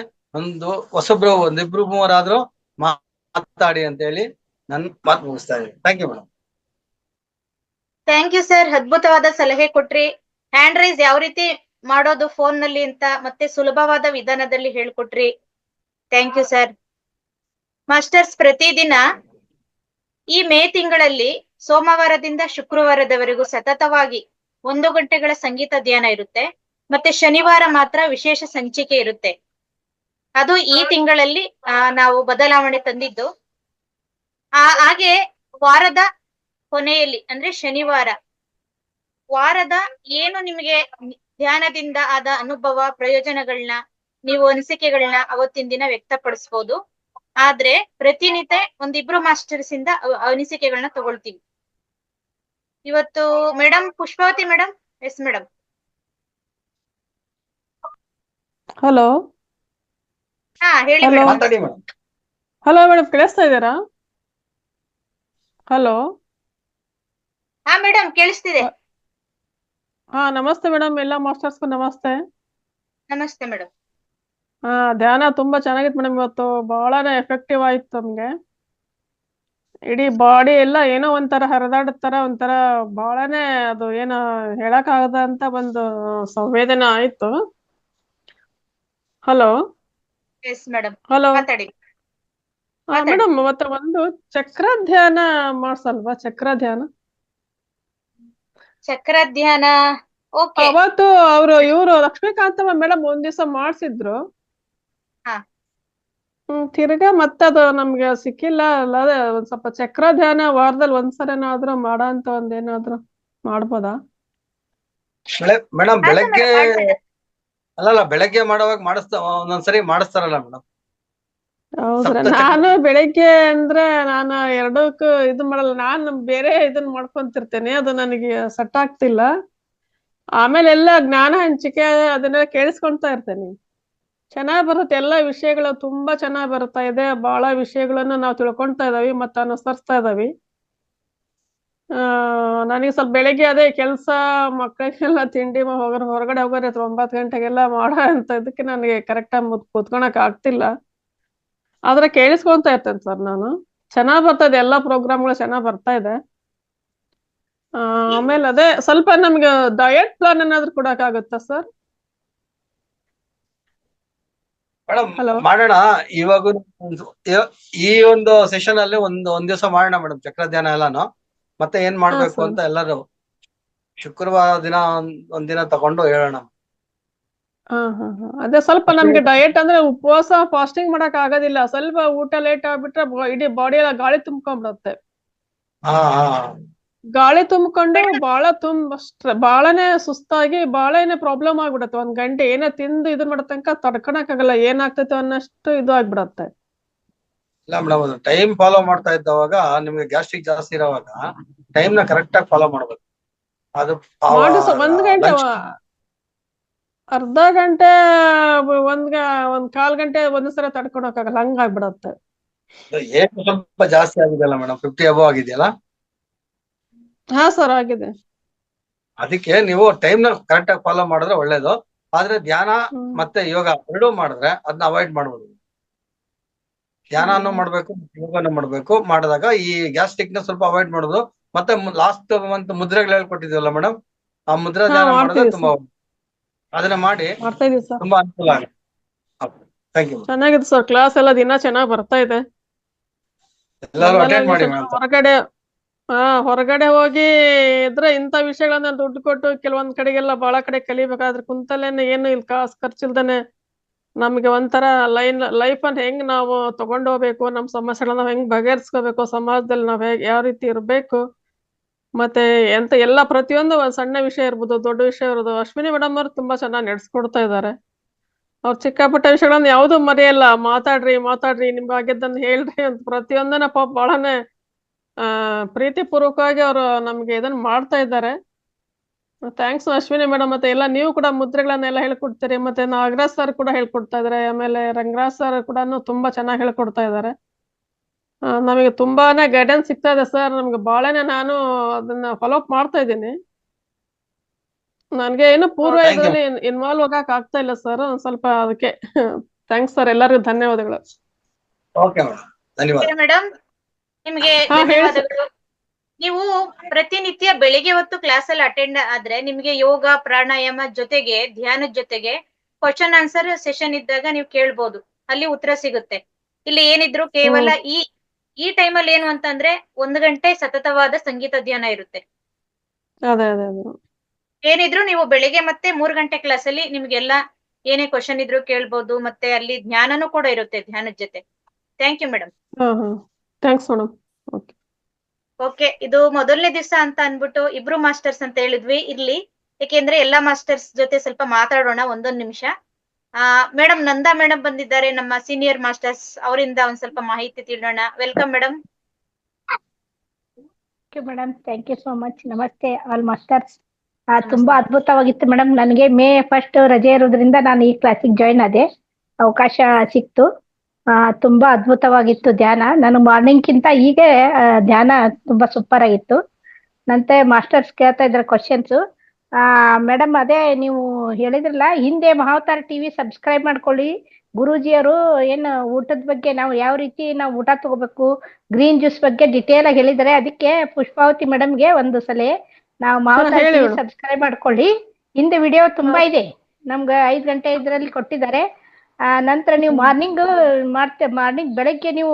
ಹೊಸಬ್ರು 1-2-3 ಮಾತಾಡಿ ಅಂತ ಹೇಳಿ ನನ್ ಮಾತು ಮುಗಿಸ್ತಾ ಇದ್ದೀನಿ. Thank you madam. Thank you sir, ಅದ್ಭುತವಾದ ಸಲಹೆ ಕೊಟ್ರಿ. ಹ್ಯಾಂಡ್ ರೈಸ್ ಯಾವ ರೀತಿ ಮಾಡೋದು ಫೋನ್ ನಲ್ಲಿ ಅಂತ ಮತ್ತೆ ಸುಲಭವಾದ ವಿಧಾನದಲ್ಲಿ ಹೇಳ್ಕೊಟ್ರಿ. Thank you sir. ಮಾಸ್ಟರ್ಸ್, ಪ್ರತಿದಿನ ಈ ಮೇ ತಿಂಗಳಲ್ಲಿ ಸೋಮವಾರದಿಂದ ಶುಕ್ರವಾರದವರೆಗೂ ಸತತವಾಗಿ 1 ಗಂಟೆಗಳ ಸಂಗೀತ ಧ್ಯಾನ ಇರುತ್ತೆ. ಮತ್ತೆ ಶನಿವಾರ ಮಾತ್ರ ವಿಶೇಷ ಸಂಚಿಕೆ ಇರುತ್ತೆ. ಅದು ಈ ತಿಂಗಳಲ್ಲಿ ನಾವು ಬದಲಾವಣೆ ತಂದಿದ್ದು. ಹಾಗೆ ವಾರದ ಕೊನೆಯಲ್ಲಿ ಅಂದ್ರೆ ಶನಿವಾರ ವಾರದ ಏನು ನಿಮಗೆ ಧ್ಯಾನದಿಂದ ಆದ ಅನುಭವ, ಪ್ರಯೋಜನಗಳನ್ನ, ನೀವು ಅನಿಸಿಕೆಗಳನ್ನ ಅವತ್ತಿನ ದಿನ ವ್ಯಕ್ತಪಡಿಸಬಹುದು. ಆದ್ರೆ ಪ್ರತಿನಿತ್ಯ ಒಂದಿಬ್ರು ಮಾಸ್ಟರ್ಸ್ ಇಂದ ಅನಿಸಿಕೆಗಳನ್ನ ತಗೊಳ್ತೀವಿ. ಇವತ್ತು madam Pushpavathi madam. Yes madam. Hello ಹೇಳಿ Hello. ಮೇಡಮ್. ಮಾತಾಡಿ ಮೇಡಮ್. ಹಲೋ ಮೇಡಮ್, ಕೇಳಿಸ್ತಾ ಇದ್ದೀರಾ? ಹಲೋ ಮೇಡಮ್ ಕೇಳಿಸ್ತಿದೆ. ನಮಸ್ತೆ ಮೇಡಮ್, ಎಲ್ಲ ಮಾಸ್ಟರ್ಸ್ಗೂ ನಮಸ್ತೆ. ನಮಸ್ತೆ ಮೇಡಮ್. ಧ್ಯಾನ ತುಂಬಾ ಚೆನ್ನಾಗಿತ್ತು ಮೇಡಮ್. ಇವತ್ತು ಬಹಳನೇ ಎಫೆಕ್ಟಿವ್ ಆಯ್ತು ನಮ್ಗೆ. ಇಡೀ ಬಾಡಿ ಎಲ್ಲ ಏನೋ ಒಂಥರ ಹರಿದಾಡತರ, ಒಂಥರ ಬಹಳನೇ ಅದು ಏನೋ ಹೇಳಕ್ಕಾಗದ ಅಂತ ಒಂದು ಸಂವೇದನೆ ಆಯ್ತು. ಹಲೋ ಎಸ್ ಮೇಡಮ್, ಹಲೋ ಮಾತಾಡಿ. ಮೇಡಮ್, ಮತ್ತೆ ಒಂದು ಚಕ್ರ ಧ್ಯಾನ ಮಾಡ್ಸಲ್ವಾ? ಚಕ್ರ ಧ್ಯಾನ ಚಕ್ರ ಧ್ಯಾನ. ಓಕೆ. ಅವತ್ತು ಇವರು ಲಕ್ಷ್ಮೀಕಾಂತಮ್ಮ ಮೇಡಮ್ ಒಂದ್ ದಿವಸ ಮಾಡ್ಸಿದ್ರು. ಹಾ. ತಿರ್ಗಾ ಮತ್ತದು ನಮ್ಗೆ ಸಿಕ್ಕಿಲ್ಲ ಅಲ್ಲ. ಅದೇ ಒಂದ್ ಸ್ವಲ್ಪ ಚಕ್ರ ಧ್ಯಾನ ವಾರದಲ್ಲಿ ಒಂದ್ಸರಿನಾದ್ರೂ ಮಾಡೋ ಅಂತ ಒಂದೇನಾದ್ರೂ ಮಾಡ್ಬೋದಾ? ಮೇಡಮ್ ಬೆಳಗ್ಗೆ ಅಲ್ಲಲ್ಲ, ಬೆಳಗ್ಗೆ ಮಾಡುವಾಗ ಒಂದೊಂದ್ಸರಿ ಮಾಡಿಸ್ತಾರಲ್ಲ ಮೇಡಮ್. ಹೌದ್ರಾ? ನಾನು ಬೆಳಿಗ್ಗೆ ಅಂದ್ರೆ ನಾನು ಎರಡಕ್ಕೂ ಇದು ಮಾಡಲ್ಲ. ನಾನು ಬೇರೆ ಇದನ್ನ ಮಾಡ್ಕೊಂತಿರ್ತೇನೆ, ಅದು ನನಗೆ ಸೆಟ್ ಆಗ್ತಿಲ್ಲ. ಆಮೇಲೆ ಎಲ್ಲ ಜ್ಞಾನ ಹಂಚಿಕೆ ಅದನ್ನೆಲ್ಲ ಕೇಳಿಸ್ಕೊಂತಾ ಇರ್ತೇನೆ. ಚೆನ್ನಾಗ್ ಬರುತ್ತೆ, ಎಲ್ಲ ವಿಷಯಗಳು ತುಂಬಾ ಚೆನ್ನಾಗ್ ಬರ್ತಾ ಇದೆ. ಬಹಳ ವಿಷಯಗಳನ್ನ ನಾವು ತಿಳ್ಕೊಂತಾ ಇದಾವಿ ಮತ್ತೆ ಅನುಸರಿಸ್ತಾ ಇದಾವಿ. ನನಗೆ ಸ್ವಲ್ಪ ಬೆಳಿಗ್ಗೆ ಅದೇ ಕೆಲಸ, ಮಕ್ಕಳಿಗೆಲ್ಲ ತಿಂಡಿ ಹೊರಗಡೆ ಹೋಗೋರೆ 9 ಗಂಟೆಗೆಲ್ಲ ಮಾಡೋ ಅಂತ ಇದಕ್ಕೆ ನನಗೆ ಕರೆಕ್ಟಾಗಿ ಕೂತ್ಕೊಳಕ್ ಆಗ್ತಿಲ್ಲ. ಆದ್ರೆ ಕೇಳಿಸ್ಕೊಂತಾ ಇರ್ತೇನೆ ಸರ್ ನಾನು. ಚೆನ್ನಾಗ್ ಬರ್ತಾ ಇದೆ, ಎಲ್ಲ ಪ್ರೋಗ್ರಾಮ್ಗಳು ಚೆನ್ನಾಗ್ ಬರ್ತಾ ಇದೆ. ಆಮೇಲೆ ಅದೇ ಸ್ವಲ್ಪ ನಮ್ಗೆ ಡಯಟ್ ಪ್ಲಾನ್ ಏನಾದ್ರು ಕೊಡಕ್ಕಾಗುತ್ತಾ ಸರ್? Madam Hello. ಮಾಡೋಣ. ಇವಾಗ ಈ ಒಂದು ಸೆಷನ್ ಅಲ್ಲಿ ಒಂದ್ ದಿವಸ ಮಾಡೋಣ ಮೇಡಮ್, ಚಕ್ರ ಧ್ಯಾನ ಎಲ್ಲಾನು. ಮತ್ತೆ ಏನ್ ಮಾಡ್ಬೇಕು sir. ಅಂತ ಎಲ್ಲರೂ ಶುಕ್ರವಾರ ದಿನ ಒಂದಿನ ತಗೊಂಡು ಹೇಳೋಣ. ಅದೇ ಸ್ವಲ್ಪ ನಮ್ಗೆ ಡಯಟ್ ಅಂದ್ರೆ ಉಪವಾಸ ಫಾಸ್ಟಿಂಗ್ ಮಾಡಕ್ ಆಗೋದಿಲ್ಲ. ಸ್ವಲ್ಪ ಊಟ ಲೇಟ್ ಆಗ್ಬಿಟ್ರೆ ಇಡೀ ಬಾಡಿ ಎಲ್ಲ ಗಾಳಿ ತುಂಬ್ಕೊಂಡ್ಬಿಡುತ್ತೆ. ಗಾಳಿ ತುಂಬಿಕೊಂಡು ಬಹಳನೇ ಸುಸ್ತಾಗಿ ಬಹಳನೇ ಪ್ರಾಬ್ಲಮ್ ಆಗ್ಬಿಡತ್ತೆ. 1 ಗಂಟೆ ಏನೇ ತಿಂದು ಇದನ್ ಮಾಡೋ ತನಕ ತಡ್ಕೊಳಕ್ ಆಗಲ್ಲ, ಏನಾಗ್ತೈತೆ ಅನ್ನಷ್ಟು ಇದು ಆಗ್ಬಿಡತ್ತೆ. ಇಲ್ಲ ಮೇಡಮ್, ಟೈಮ್ ಫಾಲೋ ಮಾಡ್ತಾ ಇದ್ದವಾಗ ನಿಮ್ಗೆ ಗ್ಯಾಸ್ಟ್ರಿಕ್ ಜಾಸ್ತಿ ಇರೋವಾಗ ಟೈಮ್ ನ ಕರೆಕ್ಟ್ ಆಗಿ ಫಾಲೋ ಮಾಡ್ಬೇಕು. ಅದು 1 ಗಂಟೆ, ಅರ್ಧ ಗಂಟೆ, ಒಂದ್ 1/4 ಗಂಟೆ ಒಂದ್ಸಲ ತಡ್ಕೊಳಕ್ ಆಗಲ್ಲ, ಹಂಗಾಗ್ಬಿಡತ್ತೆ. ಏನ್ ಸ್ವಲ್ಪ ಜಾಸ್ತಿ ಆಗಿದೆಯಲ್ಲ ಮೇಡಮ್, 50 ಅಬೋ ಆಗಿದೆಯಲ್ಲ. ಹಾ ಸರ್, ಆಗಿದೆ. ಅದಕ್ಕೆ ನೀವು ಟೈಮ್ ನ ಕರೆಕ್ಟ್ ಆಗಿ ಫಾಲೋ ಮಾಡಿದ್ರೆ ಒಳ್ಳೇದು. ಆದ್ರೆ ಧ್ಯಾನ ಮತ್ತೆ ಯೋಗ ಎರಡೂ ಮಾಡಿದ್ರೆ ಅದನ್ನ ಅವಾಯ್ಡ್ ಮಾಡ್ಬೋದು. ಧ್ಯಾನನೂ ಮಾಡ್ಬೇಕು, ಯೋಗನೂ ಮಾಡ್ಬೇಕು. ಮಾಡಿದಾಗ ಈ ಗ್ಯಾಸ್ಟ್ರಿಕ್ ನ ಸ್ವಲ್ಪ ಅವಾಯ್ಡ್ ಮಾಡೋದು. ಮತ್ತೆ ಲಾಸ್ಟ್ ಮಂತ್ ಮುದ್ರೆಗಳು ಹೇಳ್ಕೊಟ್ಟಿದ್ವಲ್ಲ ಮೇಡಮ್, ಆ ಮುದ್ರಾ ಧ್ಯಾನ ಮಾಡಿದ್ರೆ ತುಂಬಾ ಅದನ್ನ ಮಾಡಿ ತುಂಬಾ ಅನುಕೂಲ ಆಗುತ್ತೆ. Thank you. ಚೆನ್ನಾಗಿದೆ ಸರ್, ಕ್ಲಾಸ್ ಎಲ್ಲ ದಿನ ಚೆನ್ನಾಗ್ ಬರ್ತಾ ಇದೆ. ಎಲ್ಲರೂ ಅಟೆಂಡ್ ಮಾಡಿ ಮೇಡಮ್. ಹೊರಗಡೆ ಹೋಗಿ ಇದ್ರೆ ಇಂಥ ವಿಷಯಗಳನ್ನ ದುಡ್ಡು ಕೊಟ್ಟು ಕೆಲವೊಂದ್ ಕಡೆಗೆಲ್ಲ ಬಹಳ ಕಡೆ ಕಲಿಬೇಕಾದ್ರೆ ಕುಂತಲ್ಲೇನೆ ಏನು ಇಲ್ಲಿ ಕಾಸು ಖರ್ಚಿಲ್ದೇನೆ ನಮ್ಗೆ ಒಂಥರ ಲೈಫ್ ಅನ್ನ ಹೆಂಗ್ ನಾವು ತಗೊಂಡು ಹೋಗ್ಬೇಕು, ನಮ್ ಸಮಸ್ಯೆಗಳನ್ನ ನಾವ್ ಹೆಂಗ್ ಬಗೆಹರಿಸ್ಕೋಬೇಕು, ಸಮಾಜದಲ್ಲಿ ನಾವ್ ಯಾವ ರೀತಿ ಇರ್ಬೇಕು, ಮತ್ತೆ ಎಲ್ಲ ಪ್ರತಿಯೊಂದು ಸಣ್ಣ ವಿಷಯ ಇರ್ಬೋದು, ದೊಡ್ಡ ವಿಷಯ ಇರ್ಬೋದು. ಅಶ್ವಿನಿ ಮೇಡಮ್ ಅವ್ರು ತುಂಬಾ ಚೆನ್ನಾಗಿ ನಡೆಸ್ಕೊಡ್ತಾ ಇದ್ದಾರೆ. ಅವ್ರು ಚಿಕ್ಕ ಪುಟ್ಟ ವಿಷಯಗಳನ್ನ ಯಾವ್ದು ಮರೆಯಲ್ಲ. ಮಾತಾಡ್ರಿ ನಿಮ್ಗೆ ಆಗಿದ್ದನ್ನ ಹೇಳ್ರಿ ಅಂತ ಪ್ರತಿಯೊಂದನ್ನ ಪಾಪ ಬಹಳನೇ ಪ್ರೀತಿ ಪೂರ್ವಕವಾಗಿ ಅವರು ನಮ್ಗೆ ಇದನ್ನ ಮಾಡ್ತಾ ಇದ್ದಾರೆ. Thanks Ashwini madam. ಮತ್ತೆ ಎಲ್ಲ ನೀವು ಕೂಡ ಮುದ್ರೆಗಳನ್ನೆಲ್ಲ ಹೇಳ್ಕೊಡ್ತೀರಿ. ಮತ್ತೆ ನಾಗರಾಜ್ ಸರ್ ಕೂಡ ಹೇಳ್ಕೊಡ್ತಾ ಇದಾರೆ. ಆಮೇಲೆ ರಂಗರಾಜ್ ಸರ್ ಕೂಡ ತುಂಬಾ ಚೆನ್ನಾಗಿ ಹೇಳ್ಕೊಡ್ತಾ ಇದ್ದಾರೆ. ನಮಗೆ ತುಂಬಾನೇ ಗೈಡೆನ್ಸ್ ಸಿಗ್ತಾ ಇದೆ ಸರ್. ನಮ್ಗೆ ಬಹಳನೇ ನಾನು ಅದನ್ನ ಫಾಲೋ ಅಪ್ ಮಾಡ್ತಾ ಇದ್ದೀನಿ. ನನ್ಗೆ ಏನು ಪೂರ್ವ ಇದರಲ್ಲಿ ಇನ್ವಾಲ್ವ್ ಆಗಕ್ ಆಗ್ತಾ ಇಲ್ಲ ಸರ್, ಸ್ವಲ್ಪ ಅದಕ್ಕೆ. ಥ್ಯಾಂಕ್ಸ್ ಸರ್, ಎಲ್ಲರಿಗೂ ಧನ್ಯವಾದಗಳು. ಓಕೆ ಮೇಡಮ್, ಧನ್ಯವಾದ ಮೇಡಮ್. ನಿಮ್ಗೆ ಧನ್ಯವಾದಗಳು. ನೀವು ಪ್ರತಿನಿತ್ಯ ಬೆಳಿಗ್ಗೆ ಹೊತ್ತು ಕ್ಲಾಸ್ ಅಲ್ಲಿ ಅಟೆಂಡ್ ಆದ್ರೆ ನಿಮ್ಗೆ ಯೋಗ ಪ್ರಾಣಾಯಾಮ ಜೊತೆಗೆ ಧ್ಯಾನದ ಜೊತೆಗೆ ಕ್ವಶನ್ ಆನ್ಸರ್ ಸೆಷನ್ ಇದ್ದಾಗ ನೀವು ಕೇಳ್ಬೋದು, ಅಲ್ಲಿ ಉತ್ತರ ಸಿಗುತ್ತೆ. ಇಲ್ಲಿ ಏನಿದ್ರು ಕೇವಲ ಈ ಟೈಮಲ್ಲಿ ಏನು ಅಂತಂದ್ರೆ 1 ಗಂಟೆ ಸತತವಾದ ಸಂಗೀತ ಧ್ಯಾನ ಇರುತ್ತೆ. ಅದೇ ಅದೇ ಅದೇ ಏನಿದ್ರು ನೀವು ಬೆಳಿಗ್ಗೆ ಮತ್ತೆ 3 ಗಂಟೆ ಕ್ಲಾಸ್ ಅಲ್ಲಿ ನಿಮ್ಗೆಲ್ಲ ಏನೇ ಕ್ವಶನ್ ಇದ್ರು ಕೇಳ್ಬೋದು, ಮತ್ತೆ ಅಲ್ಲಿ ಜ್ಞಾನನೂ ಕೂಡ ಇರುತ್ತೆ ಧ್ಯಾನದ ಜೊತೆ. Thank you madam. Thanks madam. Okay okay, ಇದು ಮೊದಲನೇ ದಿವಸ ಅಂತ ಅನ್ಬಿಟ್ಟು ಇಬ್ರು ಮಾಸ್ಟರ್ಸ್ ಅಂತ ಹೇಳಿದ್ವಿ. ಇರ್ಲಿ, ಯಾಕೆಂದ್ರೆ ಎಲ್ಲಾ ಮಾಸ್ಟರ್ಸ್ ಜೊತೆ ಸ್ವಲ್ಪ ಮಾತಾಡೋಣ ಒಂದೊಂದ್ ನಿಮಿಷ. ಮೇಡಮ್ ನಂದಾ ಮೇಡಮ್ ಬಂದಿದ್ದಾರೆ, ನಮ್ಮ ಸೀನಿಯರ್ ಮಾಸ್ಟರ್ಸ್. ಅವರಿಂದ ಒಂದ್ ಸ್ವಲ್ಪ ಮಾಹಿತಿ ತಿಳಿಯೋಣ. Welcome madam. Madam thank you so much. ನಮಸ್ತೆ ಆಲ್ ಮಾಸ್ಟರ್ಸ್. ತುಂಬಾ ಅದ್ಭುತವಾಗಿತ್ತು ಮೇಡಮ್. ನನಗೆ ಮೇ 1 ರಜೆ ಇರೋದ್ರಿಂದ ನಾನು ಈ ಕ್ಲಾಸಿಗೆ ಜಾಯಿನ್ ಆದೆ, ಅವಕಾಶ ಸಿಕ್ತು. ತುಂಬಾ ಅದ್ಭುತವಾಗಿತ್ತು ಧ್ಯಾನ. ನಾನು ಮಾರ್ನಿಂಗ್ಗಿಂತ ಹೀಗೆ ಧ್ಯಾನ ತುಂಬಾ ಸೂಪರ್ ಆಗಿತ್ತು. ನಂತೆ ಮಾಸ್ಟರ್ಸ್ ಕೇಳ್ತಾ ಇದ್ದಾರೆ ಕ್ವಶನ್ಸ್. ಮೇಡಮ್ ಅದೇ ನೀವು ಹೇಳಿದ್ರಲ್ಲ, ಹಿಂದೆ ಮಹಾವತಾರ ಟಿವಿ ಸಬ್ಸ್ಕ್ರೈಬ್ ಮಾಡ್ಕೊಳ್ಳಿ. ಗುರೂಜಿಯವರು ಏನು ಊಟದ ಬಗ್ಗೆ ನಾವು ಯಾವ ರೀತಿ ನಾವು ಊಟ ತಗೋಬೇಕು, ಗ್ರೀನ್ ಜ್ಯೂಸ್ ಬಗ್ಗೆ ಡಿಟೇಲ್ ಆಗಿ ಹೇಳಿದ್ದಾರೆ. ಅದಕ್ಕೆ ಪುಷ್ಪಾವತಿ ಮೇಡಮ್ಗೆ ಒಂದು ಸಲ ನಾವು ಮಹಾವತಾರ ಹೇಳಿ ಟಿವಿ madam. ಸಬ್ಸ್ಕ್ರೈಬ್ ಮಾಡ್ಕೊಳ್ಳಿ. ಹಿಂದೆ ವಿಡಿಯೋ ತುಂಬಾ ಇದೆ, ನಮ್ಗೆ 5 ಗಂಟೆ ಇದರಲ್ಲಿ ಕೊಟ್ಟಿದ್ದಾರೆ. ನಂತರ ನೀವು ಮಾರ್ನಿಂಗ್ ಬೆಳಗ್ಗೆ ನೀವು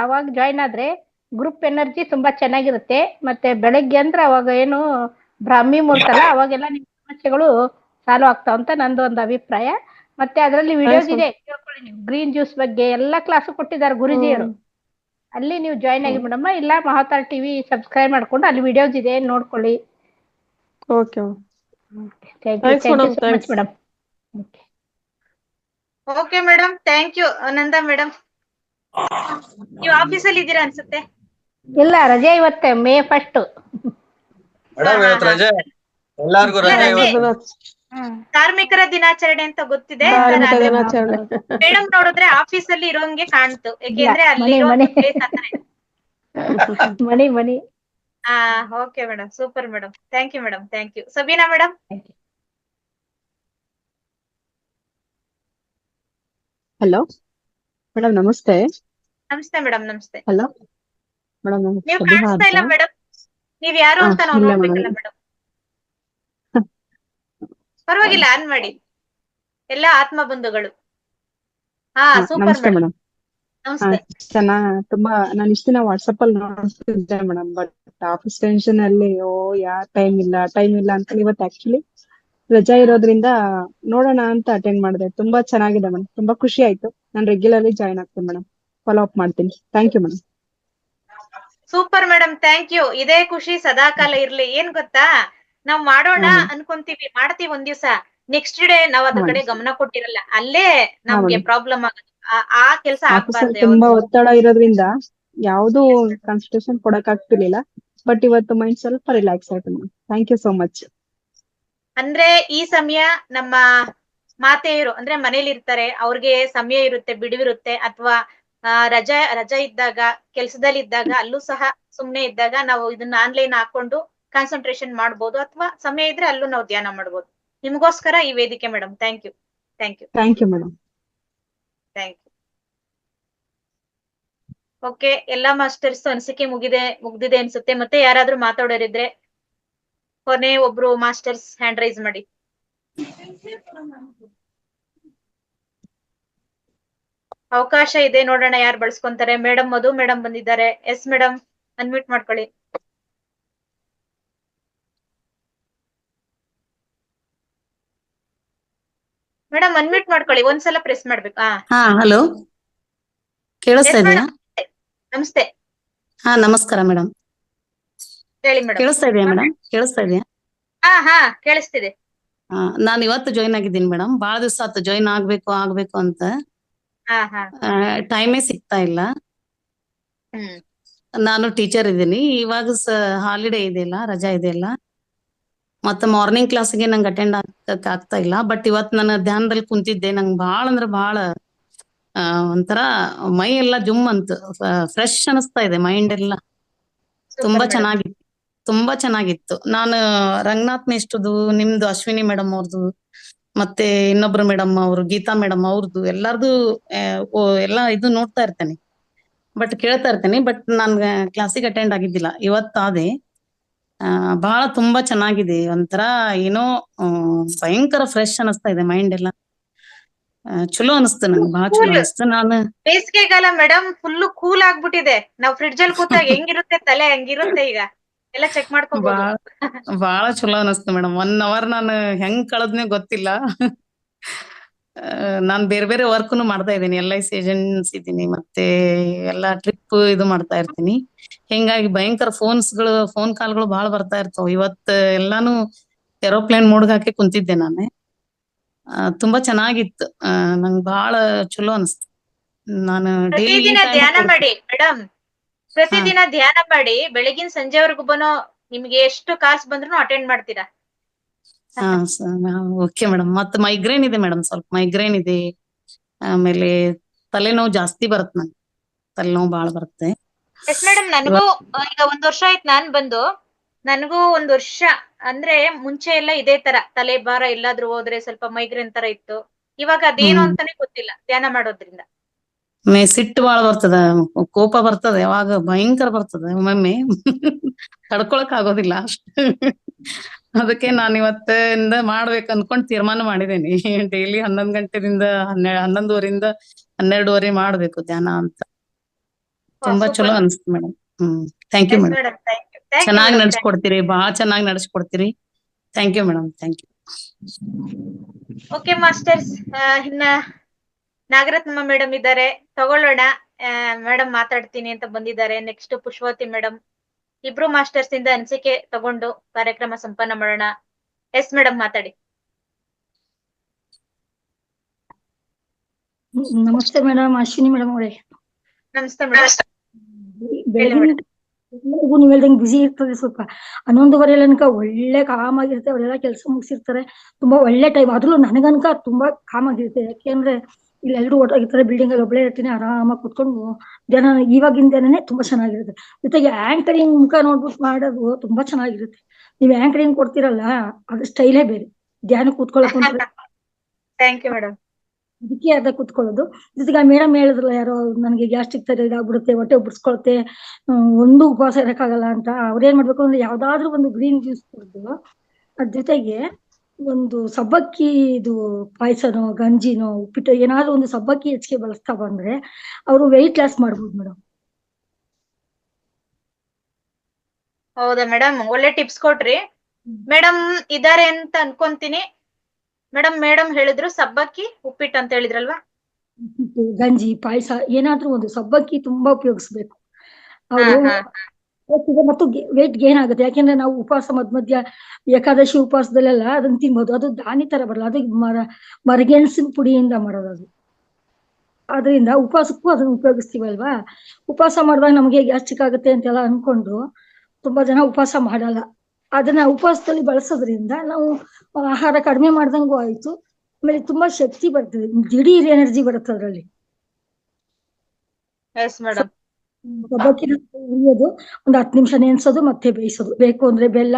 ಅವಾಗ ಜಾಯಿನ್ ಆದ್ರೆ ಗ್ರೂಪ್ ಎನರ್ಜಿ ತುಂಬಾ ಚೆನ್ನಾಗಿರುತ್ತೆ. ಮತ್ತೆ ಬೆಳಗ್ಗೆ ಅಂದ್ರೆ ಅವಾಗ ಏನು ಬ್ರಾಹ್ಮಿ ಮುಹೂರ್ತಲ್ಲ, ಅವಾಗೆಲ್ಲ ನಿಮ್ಮ ಸಮಸ್ಯೆಗಳು ಸಾಲ್ವ್ ಆಗ್ತಾವ ಅಂತ ನಂದು ಒಂದು ಅಭಿಪ್ರಾಯ. ಮತ್ತೆ ಅದರಲ್ಲಿ ವಿಡಿಯೋಸ್ ಇದೆ, ಕೇಳ್ಕೊಳ್ಳಿ ನೀವು. ಗ್ರೀನ್ ಜ್ಯೂಸ್ ಬಗ್ಗೆ ಎಲ್ಲ ಕ್ಲಾಸು ಕೊಟ್ಟಿದ್ದಾರೆ ಗುರುಜಿಯವರು. ಅಲ್ಲಿ ನೀವು ಜಾಯಿನ್ ಆಗಿ ಮೇಡಮ್, ಇಲ್ಲ ಮಹಾವತಾರ ಟಿವಿ ಸಬ್ಸ್ಕ್ರೈಬ್ ಮಾಡ್ಕೊಂಡು ಅಲ್ಲಿ ವಿಡಿಯೋಸ್ ಇದೆ, ನೋಡ್ಕೊಳ್ಳಿ. Okay thank Thanks, you madam. So much Thanks. Madam. Okay madam, thank you. Nanda madam, ನೀವು ಆಫೀಸಲ್ಲಿ ಇದ್ದೀರಾ ಅನ್ಸುತ್ತೆ. ಇಲ್ಲ, ರಜೆ ಇವತ್ತೆ ಮೇ 1. ಮೇಡಮ್ ಇವತ್ತು ರಜೆ, ಎಲ್ಲಾರ್ಗು ರಜೆ ರಜೆ. ಇವತ್ತು. ಕಾರ್ಮಿಕರ ದಿನಾಚರಣೆ ಅಂತ ಗೊತ್ತಿದೆ. ಕಾರ್ಮಿಕ ದಿನಾಚರಣೆ. ಮೇಡಮ್ ನೋಡಿದ್ರೆ ಆಫೀಸ್ ಅಲ್ಲಿ ಇರೋಂಗೆ ಕಾಣ್ತು, ಯಾಕೆಂದ್ರೆ ಅಲ್ಲಿ ಮನೆ. ಪ್ಲೇಸ್ ಆತರ ಇದೆ. ಮನಿ. Okay madam, super madam. Thank you madam, thank you. Sabina madam. Hello madam, ನಮಸ್ತೆ. ನಮಸ್ತೆ ಮೇಡಮ್, ನಮಸ್ತೆ. ಹಲೋ ಮೇಡಮ್, ನೀವು ಕಾಣಿಸ್ತಾ ಇಲ್ಲ ಮೇಡಮ್, ನೀವ್ ಯಾರು ಅಂತ ನಾವು ಇಲ್ಲ ನೋಡ್ಬೇಕಲ್ಲ ಮೇಡಮ್. ಪರವಾಗಿಲ್ಲ, ಆನ್ ಮಾಡಿ. ಎಲ್ಲ ಆತ್ಮ ಬಂಧುಗಳು. ಸೂಪರ್ ನಮಸ್ತೆ ಮೇಡಮ್. ಮೇಡಮ್. ನಮಸ್ತೆ. ತುಂಬಾ ನಾನು ಇಷ್ಟ ದಿನ ವಾಟ್ಸಪ್ ಅಲ್ಲಿ ನೋಡ್ತಿದ್ದೆ ಮೇಡಮ್, ಬಟ್ ಆಫೀಸ್ ಟೆನ್ಷನ್ ಅಲ್ಲಿ ಟೈಮ್ ಇಲ್ಲ ಅಂತ ಇವತ್ತು ಆಕ್ಚುಲಿ ರಜಾ ಇರೋದ್ರಿಂದ ನೋಡೋಣ ಅಂತ ಅಟೆಂಡ್ ಮಾಡಿದೆ. ತುಂಬಾ ಚೆನ್ನಾಗಿದೆ ಮೇಡಮ್, ತುಂಬಾ ಖುಷಿ ಆಯ್ತು. ನಾನು ರೆಗ್ಯುಲರ್ಲಿ ಜಾಯ್ನ್ ಆಗ್ತೀನಿ ಮೇಡಮ್, ಫಾಲೋ ಅಪ್ ಮಾಡ್ತೀನಿ. Thank you madam. Super madam, thank you. ಇದೇ ಖುಷಿ ಸದಾಕಾಲ ಇರ್ಲಿ. ಏನ್ ಗೊತ್ತಾ, ನಾವ್ ಮಾಡೋಣ ಅನ್ಕೊಂತೀವಿ, ಮಾಡ್ತೀವಿ ಒಂದ್ ದಿವ್ಸ, ನೆಕ್ಸ್ಟ್ ಡೇ ನಾವ್ ಅದ್ರ ಕಡೆ ಗಮನ ಕೊಟ್ಟಿರಲ್ಲ. ಅಲ್ಲೇ ನಮ್ಗೆ ಪ್ರಾಬ್ಲಮ್ ಆಗೋದು. ಆ ಕೆಲಸ ಆಗ್ಬಾರ್ದು. ತುಂಬಾ ಒತ್ತಡ ಇರೋದ್ರಿಂದ ಯಾವ್ದು ಕಾನ್ಸಂಟ್ರೇಷನ್ ಕೊಡಕ್ ಆಗ್ತಿರ್ಲಿಲ್ಲ, ಬಟ್ ಇವತ್ತು ಮೈಂಡ್ ಸ್ವಲ್ಪ ರಿಲ್ಯಾಕ್ಸ್ ಆಯ್ತು madam. Thank you so much. ಅಂದ್ರೆ ಈ ಸಮಯ ನಮ್ಮ ಮಾತೆಯರು ಅಂದ್ರೆ ಮನೇಲಿ ಇರ್ತಾರೆ, ಅವ್ರಿಗೆ ಸಮಯ ಇರುತ್ತೆ, ಬಿಡುವಿರುತ್ತೆ, ಅಥವಾ ರಜಾ ಇದ್ದಾಗ, ಕೆಲ್ಸದಲ್ಲಿ ಇದ್ದಾಗ, ಅಲ್ಲೂ ಸಹ ಸುಮ್ನೆ ಇದ್ದಾಗ ನಾವು ಇದನ್ನ ಆನ್ಲೈನ್ ಹಾಕೊಂಡು ಕಾನ್ಸಂಟ್ರೇಷನ್ ಮಾಡ್ಬೋದು, ಅಥವಾ ಸಮಯ ಇದ್ರೆ ಅಲ್ಲೂ ನಾವು ಧ್ಯಾನ ಮಾಡ್ಬೋದು. ನಿಮ್ಗೋಸ್ಕರ ಈ ವೇದಿಕೆ madam. Thank you. Thank you. Thank you madam. Thank you. Okay, ಎಲ್ಲಾ ಮಾಸ್ಟರ್ಸ್ ಅನಿಸಿಕೆ ಮುಗ್ದಿದೆ ಅನ್ಸುತ್ತೆ. ಮತ್ತೆ ಯಾರಾದ್ರೂ ಮಾತಾಡೋರಿದ್ರೆ ಕೊನೆ ಒಬ್ರು ಮಾಸ್ಟರ್ಸ್ ಹ್ಯಾಂಡ್ ರೈಸ್ ಮಾಡಿ. ಅವಕಾಶ ಇದೆ, ನೋಡೋಣ ಯಾರು ಬಳಸ್ಕೊಂತಾರೆ. ಮೇಡಮ್ ಮಧು ಮೇಡಮ್ ಬಂದಿದ್ದಾರೆ. ಎಸ್ ಮೇಡಮ್, ಅನ್ಮ್ಯೂಟ್ ಮಾಡ್ಕೊಳ್ಳಿ. ಮೇಡಮ್ ಅನ್ಮ್ಯೂಟ್ ಮಾಡ್ಕೊಳ್ಳಿ, ಒಂದ್ಸಲ ಪ್ರೆಸ್ ಮಾಡ್ಬೇಕು. ಹಲೋ, ಕೇಳಿಸ್ತಾ ಇದೆಯಾ? ನಮಸ್ತೆ. ನಮಸ್ಕಾರ ಮೇಡಮ್. ಹೇಳಿ ಮೇಡಮ್. ಕೇಳಿಸ್ತಾ ಇದೆಯಾ ಮೇಡಮ್? ಕೇಳಿಸ್ತಾ ಇದೆಯಾ? ಕೇಳಿಸ್ತಿದೆ. ನಾನು ಇವತ್ತು ಜಾಯಿನ್ ಆಗಿದ್ದೀನಿ ಮೇಡಮ್. ಬಹಳ ದಿವಸ ಆಯ್ತು ಜಾಯಿನ್ ಆಗ್ಬೇಕು ಅಂತ, ಟೈಮೇ ಸಿಗ್ತಾ ಇಲ್ಲ. ನಾನು ಟೀಚರ್ ಇದ್ದೀನಿ. ಇವಾಗ ಹಾಲಿಡೇ ಇದೆಯಲ್ಲ, ರಜಾ ಇದೆಯಲ್ಲ, ಮತ್ತೆ ಮಾರ್ನಿಂಗ್ ಕ್ಲಾಸ್ಗೆ ನಂಗೆ ಅಟೆಂಡ್ ಆಗ್ತಾ ಇಲ್ಲ. ಬಟ್ ಇವತ್ತು ನಾನು ಧ್ಯಾನದಲ್ಲಿ ಕುಂತಿದ್ದೆ. ನಂಗೆ ಬಹಳ ಅಂದ್ರೆ ಬಹಳ ಒಂಥರ ಮೈ ಎಲ್ಲ ಜುಮ್ ಅಂತ ಫ್ರೆಶ್ ಅನಿಸ್ತಾ ಇದೆ, ಮೈಂಡ್ ಎಲ್ಲ ತುಂಬಾ ಚೆನ್ನಾಗಿತ್ತು. ನಾನು ರಂಗನಾಥ್ ಮೇಷ್ಟ್ರದು, ನಿಮ್ದು ಅಶ್ವಿನಿ ಮೇಡಮ್ ಅವ್ರದ್ದು, ಮತ್ತೆ ಇನ್ನೊಬ್ರು ಮೇಡಮ್ ಅವರು ಗೀತಾ ಮೇಡಮ್ ಅವ್ರದ್ದು ಎಲ್ಲಾರ್ದು ಎಲ್ಲ ಇದು ನೋಡ್ತಾ ಇರ್ತೇನೆ, ಬಟ್ ಕೇಳ್ತಾ ಇರ್ತೇನೆ. ಬಟ್ ನಾನ್ ಕ್ಲಾಸಿಗೆ ಅಟೆಂಡ್ ಆಗಿದ್ದಿಲ್ಲ. ಇವತ್ತಾದೆ ಬಹಳ ತುಂಬಾ ಚೆನ್ನಾಗಿದೆ. ಒಂಥರ ಏನೋ ಭಯಂಕರ ಫ್ರೆಶ್ ಅನಿಸ್ತಾ ಇದೆ ಮೈಂಡ್ ಎಲ್ಲ. ಚಲೋ ಅನಿಸ್ತು ನಂಗೆ, ಬಹಳ ಚಲೋ ಅನಿಸ್ತು. ನಾನು ಬೇಸಿಗೆಗಾಲ ಮೇಡಮ್ ಫುಲ್ ಕೂಲ್ ಆಗ್ಬಿಟ್ಟಿದೆ. ನಾವ್ ಫ್ರಿಡ್ಜ್ ಅಲ್ಲಿ ಕೂತಾಗ ಹೆಂಗಿರುತ್ತೆ ತಲೆ ಹಂಗಿರುತ್ತೆ ಈಗ. ಎಲ್ಲ ಚೆಕ್ ಮಾಡ್ಕೋಬಹುದು. ಬಹಳ ಚಲೋ ಅನಿಸ್ತು ಮೇಡಮ್. 1 hour ನಾನು ಹೆಂಗ್ ಕಳೆದ್ನೆ ಗೊತ್ತಿಲ್ಲ. ನಾನ್ ಬೇರೆ ಬೇರೆ ವರ್ಕ್ನು ಮಾಡ್ತಾ ಇದ್ದೀನಿ. LIC ಏಜೆನ್ಸ್ ಇದ್ದೀನಿ, ಮತ್ತೆ ಎಲ್ಲಾ ಟ್ರಿಪ್ ಇದು ಮಾಡ್ತಾ ಇರ್ತೀನಿ. ಹಿಂಗಾಗಿ ಭಯಂಕರ ಫೋನ್ ಕಾಲ್ಗಳು ಬಹಳ ಬರ್ತಾ ಇರ್ತಾವ. ಇವತ್ತು ಎಲ್ಲಾನು ಏರೋಪ್ಲೇನ್ ಮೋಡ್ಗೆ ಹಾಕಿ ಕುಂತಿದ್ದೆ ನಾನು. ತುಂಬಾ ಚೆನ್ನಾಗಿತ್ತು. ನಂಗೆ ಬಹಳ ಚಲೋ ಅನಿಸ್ತು. ನಾನು ಡೈಲಿ ಪ್ರತಿದಿನ ಧ್ಯಾನ ಮಾಡಿ ಮೇಡಮ್. ಪ್ರತಿದಿನ ಧ್ಯಾನ ಮಾಡಿ ಬೆಳಗಿನ ಸಂಜೆವರೆಗೂ ಬನೋ ನಿಮ್ಗೆ ಎಷ್ಟು ಕಾಲ್ಸ್ ಬಂದ್ರು ಅಟೆಂಡ್ ಮಾಡ್ತೀರಾ? Okay madam. ಮತ್ತೆ ಮೈಗ್ರೇನ್ ಇದೆ ಮೇಡಮ್, ಸ್ವಲ್ಪ ಮೈಗ್ರೇನ್ ಇದೆ. ಆಮೇಲೆ ತಲೆನೋವು ಜಾಸ್ತಿ ಬರುತ್ತೆ ನಂಗೆ, ತಲೆನೋವು ಬಾಳ ಬರುತ್ತೆ. ಎಸ್ ಮೇಡಮ್, ನನಗೂ ಈಗ 1 ವರ್ಷ ಆಯ್ತು ನಾನ್ ಬಂದು. ನನಗೂ 1 ವರ್ಷ ಅಂದ್ರೆ ಮುಂಚೆ ಎಲ್ಲ ಇದೇ ತರ ತಲೆ ಭಾರ ಎಲ್ಲಾದ್ರೂ ಹೋದ್ರೆ ಸ್ವಲ್ಪ ಮೈಗ್ರೇನ್ ತರ ಇತ್ತು. ಇವಾಗ ಅದೇನು ಅಂತಾನೆ ಗೊತ್ತಿಲ್ಲ ಧ್ಯಾನ ಮಾಡೋದ್ರಿಂದ. ಸಿಟ್ಟು ಬಾಳ ಬರ್ತದ, ಕೋಪ ಬರ್ತದ, ಯಾವಾಗ ಭಯಂಕರ ಬರ್ತದ ಒಮ್ಮೊಮ್ಮೆ. ತಡ್ಕೊಳಕ್ ಆಗೋದಿಲ್ಲ ಅಷ್ಟು. ಅದಕ್ಕೆ ನಾನು ಇವತ್ತಿಂದ ಮಾಡ್ಬೇಕು ಅನ್ಕೊಂಡ್ ತೀರ್ಮಾನ ಮಾಡಿದ್ದೇನೆ. ಡೈಲಿ 11 ಗಂಟೆದಿಂದ 11:30ರಿಂದ 12:30 ಮಾಡ್ಬೇಕು ಧ್ಯಾನ ಅಂತ. ತುಂಬಾ ಚಲೋ ಅನ್ಸ್ತು ಮೇಡಮ್. Thank you madam. ಚೆನ್ನಾಗಿ ನಡ್ಸ್ಕೊಡ್ತೀರಿ, ಬಹಳ ಚೆನ್ನಾಗಿ ನಡ್ಸ್ಕೊಡ್ತೀರಿ. Thank you madam, thank you. Okay masters, ಇನ್ನ ನಾಗರತ್ನಮ್ಮ ಮೇಡಮ್ ಇದ್ದಾರೆ, ತಗೊಳ್ಳೋಣ. ಮೇಡಮ್ ಮಾತಾಡ್ತೀನಿ ಅಂತ ಬಂದಿದ್ದಾರೆ. Next Pushpavathi madam. ಇಬ್ರು ಮಾಸ್ಟರ್ಸ್ ಇಂದ ಅನಿಸಿಕೆ ತಗೊಂಡು ಕಾರ್ಯಕ್ರಮ ಸಂಪನ್ನ ಮಾಡೋಣ. ಎಸ್ ಮೇಡಮ್, ಮಾತಾಡಿ. ನಮಸ್ತೆ ಮೇಡಮ್, ಅಶ್ವಿನಿ ಮೇಡಮ್ ಅವರೇ. ನಮಸ್ತೆ ಮೇಡಮ್. ಎಲ್ಲರಿಗೂ ನೀವ್ ಹೇಳ್ದಂಗೆ ಬಿಸಿ ಇರ್ತದೆ. ಸ್ವಲ್ಪ 11:30 ತನಕ ಒಳ್ಳೆ ಕಾಮ್ ಆಗಿರುತ್ತೆ. ಅವರೆಲ್ಲ ಕೆಲಸ ಮುಗಿಸಿರ್ತಾರೆ. ತುಂಬಾ ಒಳ್ಳೆ ಟೈಮ್. ಅದ್ರಲ್ಲೂ ನನಗನ್ಕ ತುಂಬಾ ಕಾಮ್ ಆಗಿರುತ್ತೆ. ಯಾಕೆಂದ್ರೆ ಇಲ್ಲಿ ಎಲ್ರು ಒಟ್ಟಾಗಿರ್ತಾರೆ. ಬಿಲ್ಡಿಂಗ್ ಅಲ್ಲಿ ಒಬ್ಬಳೇ ಇರ್ತೀನಿ, ಆರಾಮಾಗಿ ಕುತ್ಕೊಂಡು ಧ್ಯಾನ. ಇವಾಗಿನ ಧ್ಯಾನನೇ ತುಂಬಾ ಚೆನ್ನಾಗಿರುತ್ತೆ. ಜೊತೆಗೆ ಆಂಕರಿಂಗ್ ಮುಖ ನೋಡ್ಬಿಟ್ಟು ಮಾಡೋದು ತುಂಬಾ ಚೆನ್ನಾಗಿರುತ್ತೆ. ನೀವ್ ಆಂಕರಿಂಗ್ ಕೊಡ್ತಿರಲ್ಲ, ಅದ್ರ ಸ್ಟೈಲೇ ಬೇರೆ. ಧ್ಯಾನ ಕೂತ್ಕೊಳ್ಳೋಕೆ ಥ್ಯಾಂಕ್ ಯು ಮೇಡಮ್. ಅದಕ್ಕೆ ಅದ ಕೂತ್ಕೊಳ್ಳೋದು. ಜೊತೆಗೆ ಮೇಡಮ್ ಹೇಳಿದ್ರಲ್ಲ, ಯಾರೋ ನನಗೆ ಗ್ಯಾಸ್ಟ್ರಿಕ್ ತರ ಇದಾಗ್ಬಿಡುತ್ತೆ, ಹೊಟ್ಟೆ ಬಿಡಿಸ್ಕೊಳುತ್ತೆ, ಒಂದು ಉಪವಾಸ ಇರಕ್ಕಾಗಲ್ಲ ಅಂತ. ಅವ್ರೇನ್ ಮಾಡ್ಬೇಕು ಅಂದ್ರೆ ಯಾವ್ದಾದ್ರು ಒಂದು ಗ್ರೀನ್ ಜ್ಯೂಸ್ ಕುಡಿದು ಅದ್ರ ಜೊತೆಗೆ ಒಂದು ಸಬ್ಬಕ್ಕಿ ಇದು ಪಾಯಸನೋ ಗಂಜಿನೋ ಉಪ್ಪಿಟ್ಟು ಏನಾದ್ರು ಒಂದು ಸಬ್ಬಕ್ಕಿ ಹೆಚ್ಚಿಗೆ ಬಳಸ್ತಾ ಬಂದ್ರೆ ಅವರು ವೆಯ್ಟ್ ಲಾಸ್ ಮಾಡ್ಬೋದು ಮೇಡಮ್. ಹೌದಾ ಮೇಡಮ್? ಒಳ್ಳೆ ಟಿಪ್ಸ್ ಕೊಟ್ರಿ ಮೇಡಮ್. ಇದಾರೆ ಅಂತ ಅನ್ಕೊಂತೀನಿ ಮೇಡಮ್ ಹೇಳಿದ್ರು ಸಬ್ಬಕ್ಕಿ ಉಪ್ಪಿಟ್ಟು ಅಂತ ಹೇಳಿದ್ರಲ್ವಾ? ಗಂಜಿ ಪಾಯಸ ಏನಾದ್ರೂ ಒಂದು. ಸಬ್ಬಕ್ಕಿ ತುಂಬಾ ಉಪಯೋಗಿಸ್ಬೇಕು ಅವರು. ಮತ್ತು ವೇಟ್ ಗೇನ್ ಆಗುತ್ತೆ. ಯಾಕೆಂದ್ರೆ ನಾವು ಉಪವಾಸ ಮಧ್ಯ ಏಕಾದಶಿ ಉಪವಾಸದಲ್ಲೆಲ್ಲ ಅದನ್ನ ತಿನ್ಬೋದು. ಅದು ದಾನಿ ತರ ಬರಲ್ಲ, ಅದು ಮರಗೆಣಸಿನ ಪುಡಿಯಿಂದ ಮಾಡೋದು. ಅದು ಅದರಿಂದ ಉಪವಾಸಕ್ಕೂ ಅದನ್ನ ಉಪಯೋಗಿಸ್ತೀವಲ್ವಾ. ಉಪವಾಸ ಮಾಡುವಾಗ ನಮಗೆ ಗ್ಯಾಸ್ಟ್ರಿಕ್ ಆಗುತ್ತೆ ಅಂತೆಲ್ಲ ಅನ್ಕೊಂಡು ತುಂಬಾ ಜನ ಉಪವಾಸ ಮಾಡಲ್ಲ. ಅದನ್ನ ಉಪವಾಸದಲ್ಲಿ ಬಳಸೋದ್ರಿಂದ ನಾವು ಆಹಾರ ಕಡಿಮೆ ಮಾಡ್ದಂಗೂ ಆಯ್ತು. ಆಮೇಲೆ ತುಂಬಾ ಶಕ್ತಿ ಬರ್ತದೆ, ದಿಢೀರ್ ಎನರ್ಜಿ ಬರುತ್ತೆ ಅದ್ರಲ್ಲಿ. ಸಬ್ಬಕ್ಕಿನ ಹುರಿಯೋದು, ಒಂದು 10 ನಿಮಿಷ ನೆನ್ಸೋದು, ಮತ್ತೆ ಬೇಯಿಸೋದು. ಬೇಕು ಅಂದ್ರೆ ಬೆಲ್ಲ,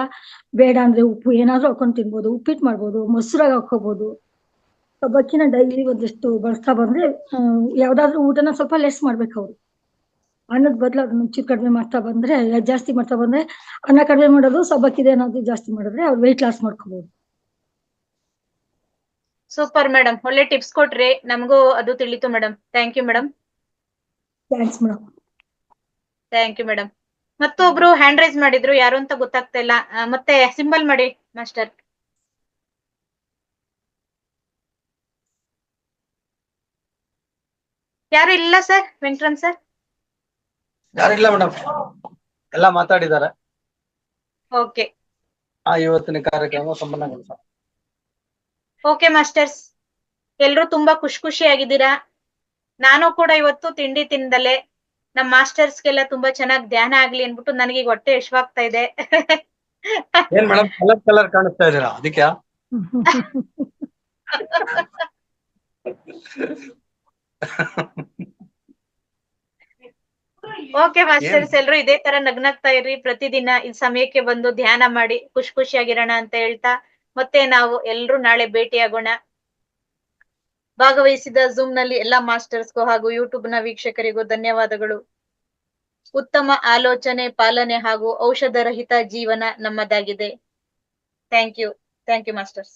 ಬೇಡ ಅಂದ್ರೆ ಉಪ್ಪು ಏನಾದ್ರೂ ಹಾಕೊಂಡು ತಿನ್ಬೋದು. ಉಪ್ಪಿಟ್ಟು ಮಾಡ್ಬೋದು, ಮೊಸರಾಗ ಹಾಕೋಬಹುದು. ಸಬ್ಬಕ್ಕಿನ ಡೈಲಿ ಒಂದಿಷ್ಟು ಬಳಸ್ತಾ ಬಂದ್ರೆ ಯಾವ್ದಾದ್ರು ಊಟನ ಸ್ವಲ್ಪ ಲೆಸ್ ಮಾಡ್ಬೇಕು ಅವ್ರು. ಅನ್ನದ ಬದಲು ಅದನ್ನ ಒಂಚೂರು ಕಡಿಮೆ ಮಾಡ್ತಾ ಬಂದ್ರೆ, ಜಾಸ್ತಿ ಮಾಡ್ತಾ ಬಂದ್ರೆ ಅನ್ನ ಕಡಿಮೆ ಮಾಡೋದು, ಸಬ್ಬಕ್ಕಿದೆ ಏನಾದ್ರು ಜಾಸ್ತಿ ಮಾಡಿದ್ರೆ ಅವ್ರು ವೆಯ್ಟ್ ಲಾಸ್ ಮಾಡ್ಕೋಬಹುದು. ಸೂಪರ್ ಮೇಡಮ್, ಒಳ್ಳೆ ಟಿಪ್ಸ್ ಕೊಟ್ರಿ. ನಮಗೂ ಅದು ತಿಳಿತು madam. Thank you madam. Thanks madam. Thank you madam. ಮತ್ತೊಬ್ರು ಹ್ಯಾಂಡ್ ರೈಸ್ ಮಾಡಿದ್ರು, ಯಾರು ಅಂತ ಗೊತ್ತಾಗ್ತಾ ಇಲ್ಲ. ಮತ್ತೆ ಸಿಂಬಲ್ ಮಾಡಿ ಮಾಸ್ಟರ್. ಯಾರು ಇಲ್ಲ ಸರ್? ವೆಂಕಟರಾಮ್ ಸರ್ ಯಾರಿಲ್ಲ ಮೇಡಮ್, ಎಲ್ಲ ಮಾತಾಡಿದ್ದಾರೆ. ಓಕೆ, ಇವತ್ತಿನ ಕಾರ್ಯಕ್ರಮ ಸಂಪನ್ನಗೊಳಿಸ. ಓಕೆ ಮಾಸ್ಟರ್ಸ್, ಎಲ್ರು ತುಂಬಾ ಖುಷಿಯಾಗಿದ್ದೀರಾ. ನಾನು ಕೂಡ ಇವತ್ತು ತಿಂಡಿ ತಿಂದಲೆ ನಮ್ ಮಾಸ್ಟರ್ಸ್ಗೆಲ್ಲ ತುಂಬಾ ಚೆನ್ನಾಗಿ ಧ್ಯಾನ ಆಗ್ಲಿ ಅನ್ಬಿಟ್ಟು ನನಗೆ ಹೊಟ್ಟೆ ಹಶ್ವಾಗ್ತಾ ಇದೆ. ಏನ್ ಮೇಡಮ್ ಕಲರ್ ಕಾಣಿಸ್ತಾ ಇದೀರಾ? ಅದಕ್ಕೆ ಓಕೆ ಮಾಸ್ಟರ್ಸ್, ಎಲ್ರು ಇದೇ ತರ ನಗ್ನಾಗ್ತಾ ಇರ್ರಿ. ಪ್ರತಿದಿನ ಈ ಸಮಯಕ್ಕೆ ಬಂದು ಧ್ಯಾನ ಮಾಡಿ ಖುಷಿಯಾಗಿರೋಣ ಅಂತ ಹೇಳ್ತಾ, ಮತ್ತೆ ನಾವು ಎಲ್ರು ನಾಳೆ ಭೇಟಿಯಾಗೋಣ. ಭಾಗವಹಿಸಿದ ಝೂಮ್ ನಲ್ಲಿ ಎಲ್ಲಾ ಮಾಸ್ಟರ್ಸ್ಗೂ ಹಾಗೂ ಯೂಟ್ಯೂಬ್ ನ ವೀಕ್ಷಕರಿಗೂ ಧನ್ಯವಾದಗಳು. ಉತ್ತಮ ಆಲೋಚನೆ ಪಾಲನೆ ಹಾಗೂ ಔಷಧರಹಿತ ಜೀವನ ನಮ್ಮದಾಗಿದೆ. Thank you masters.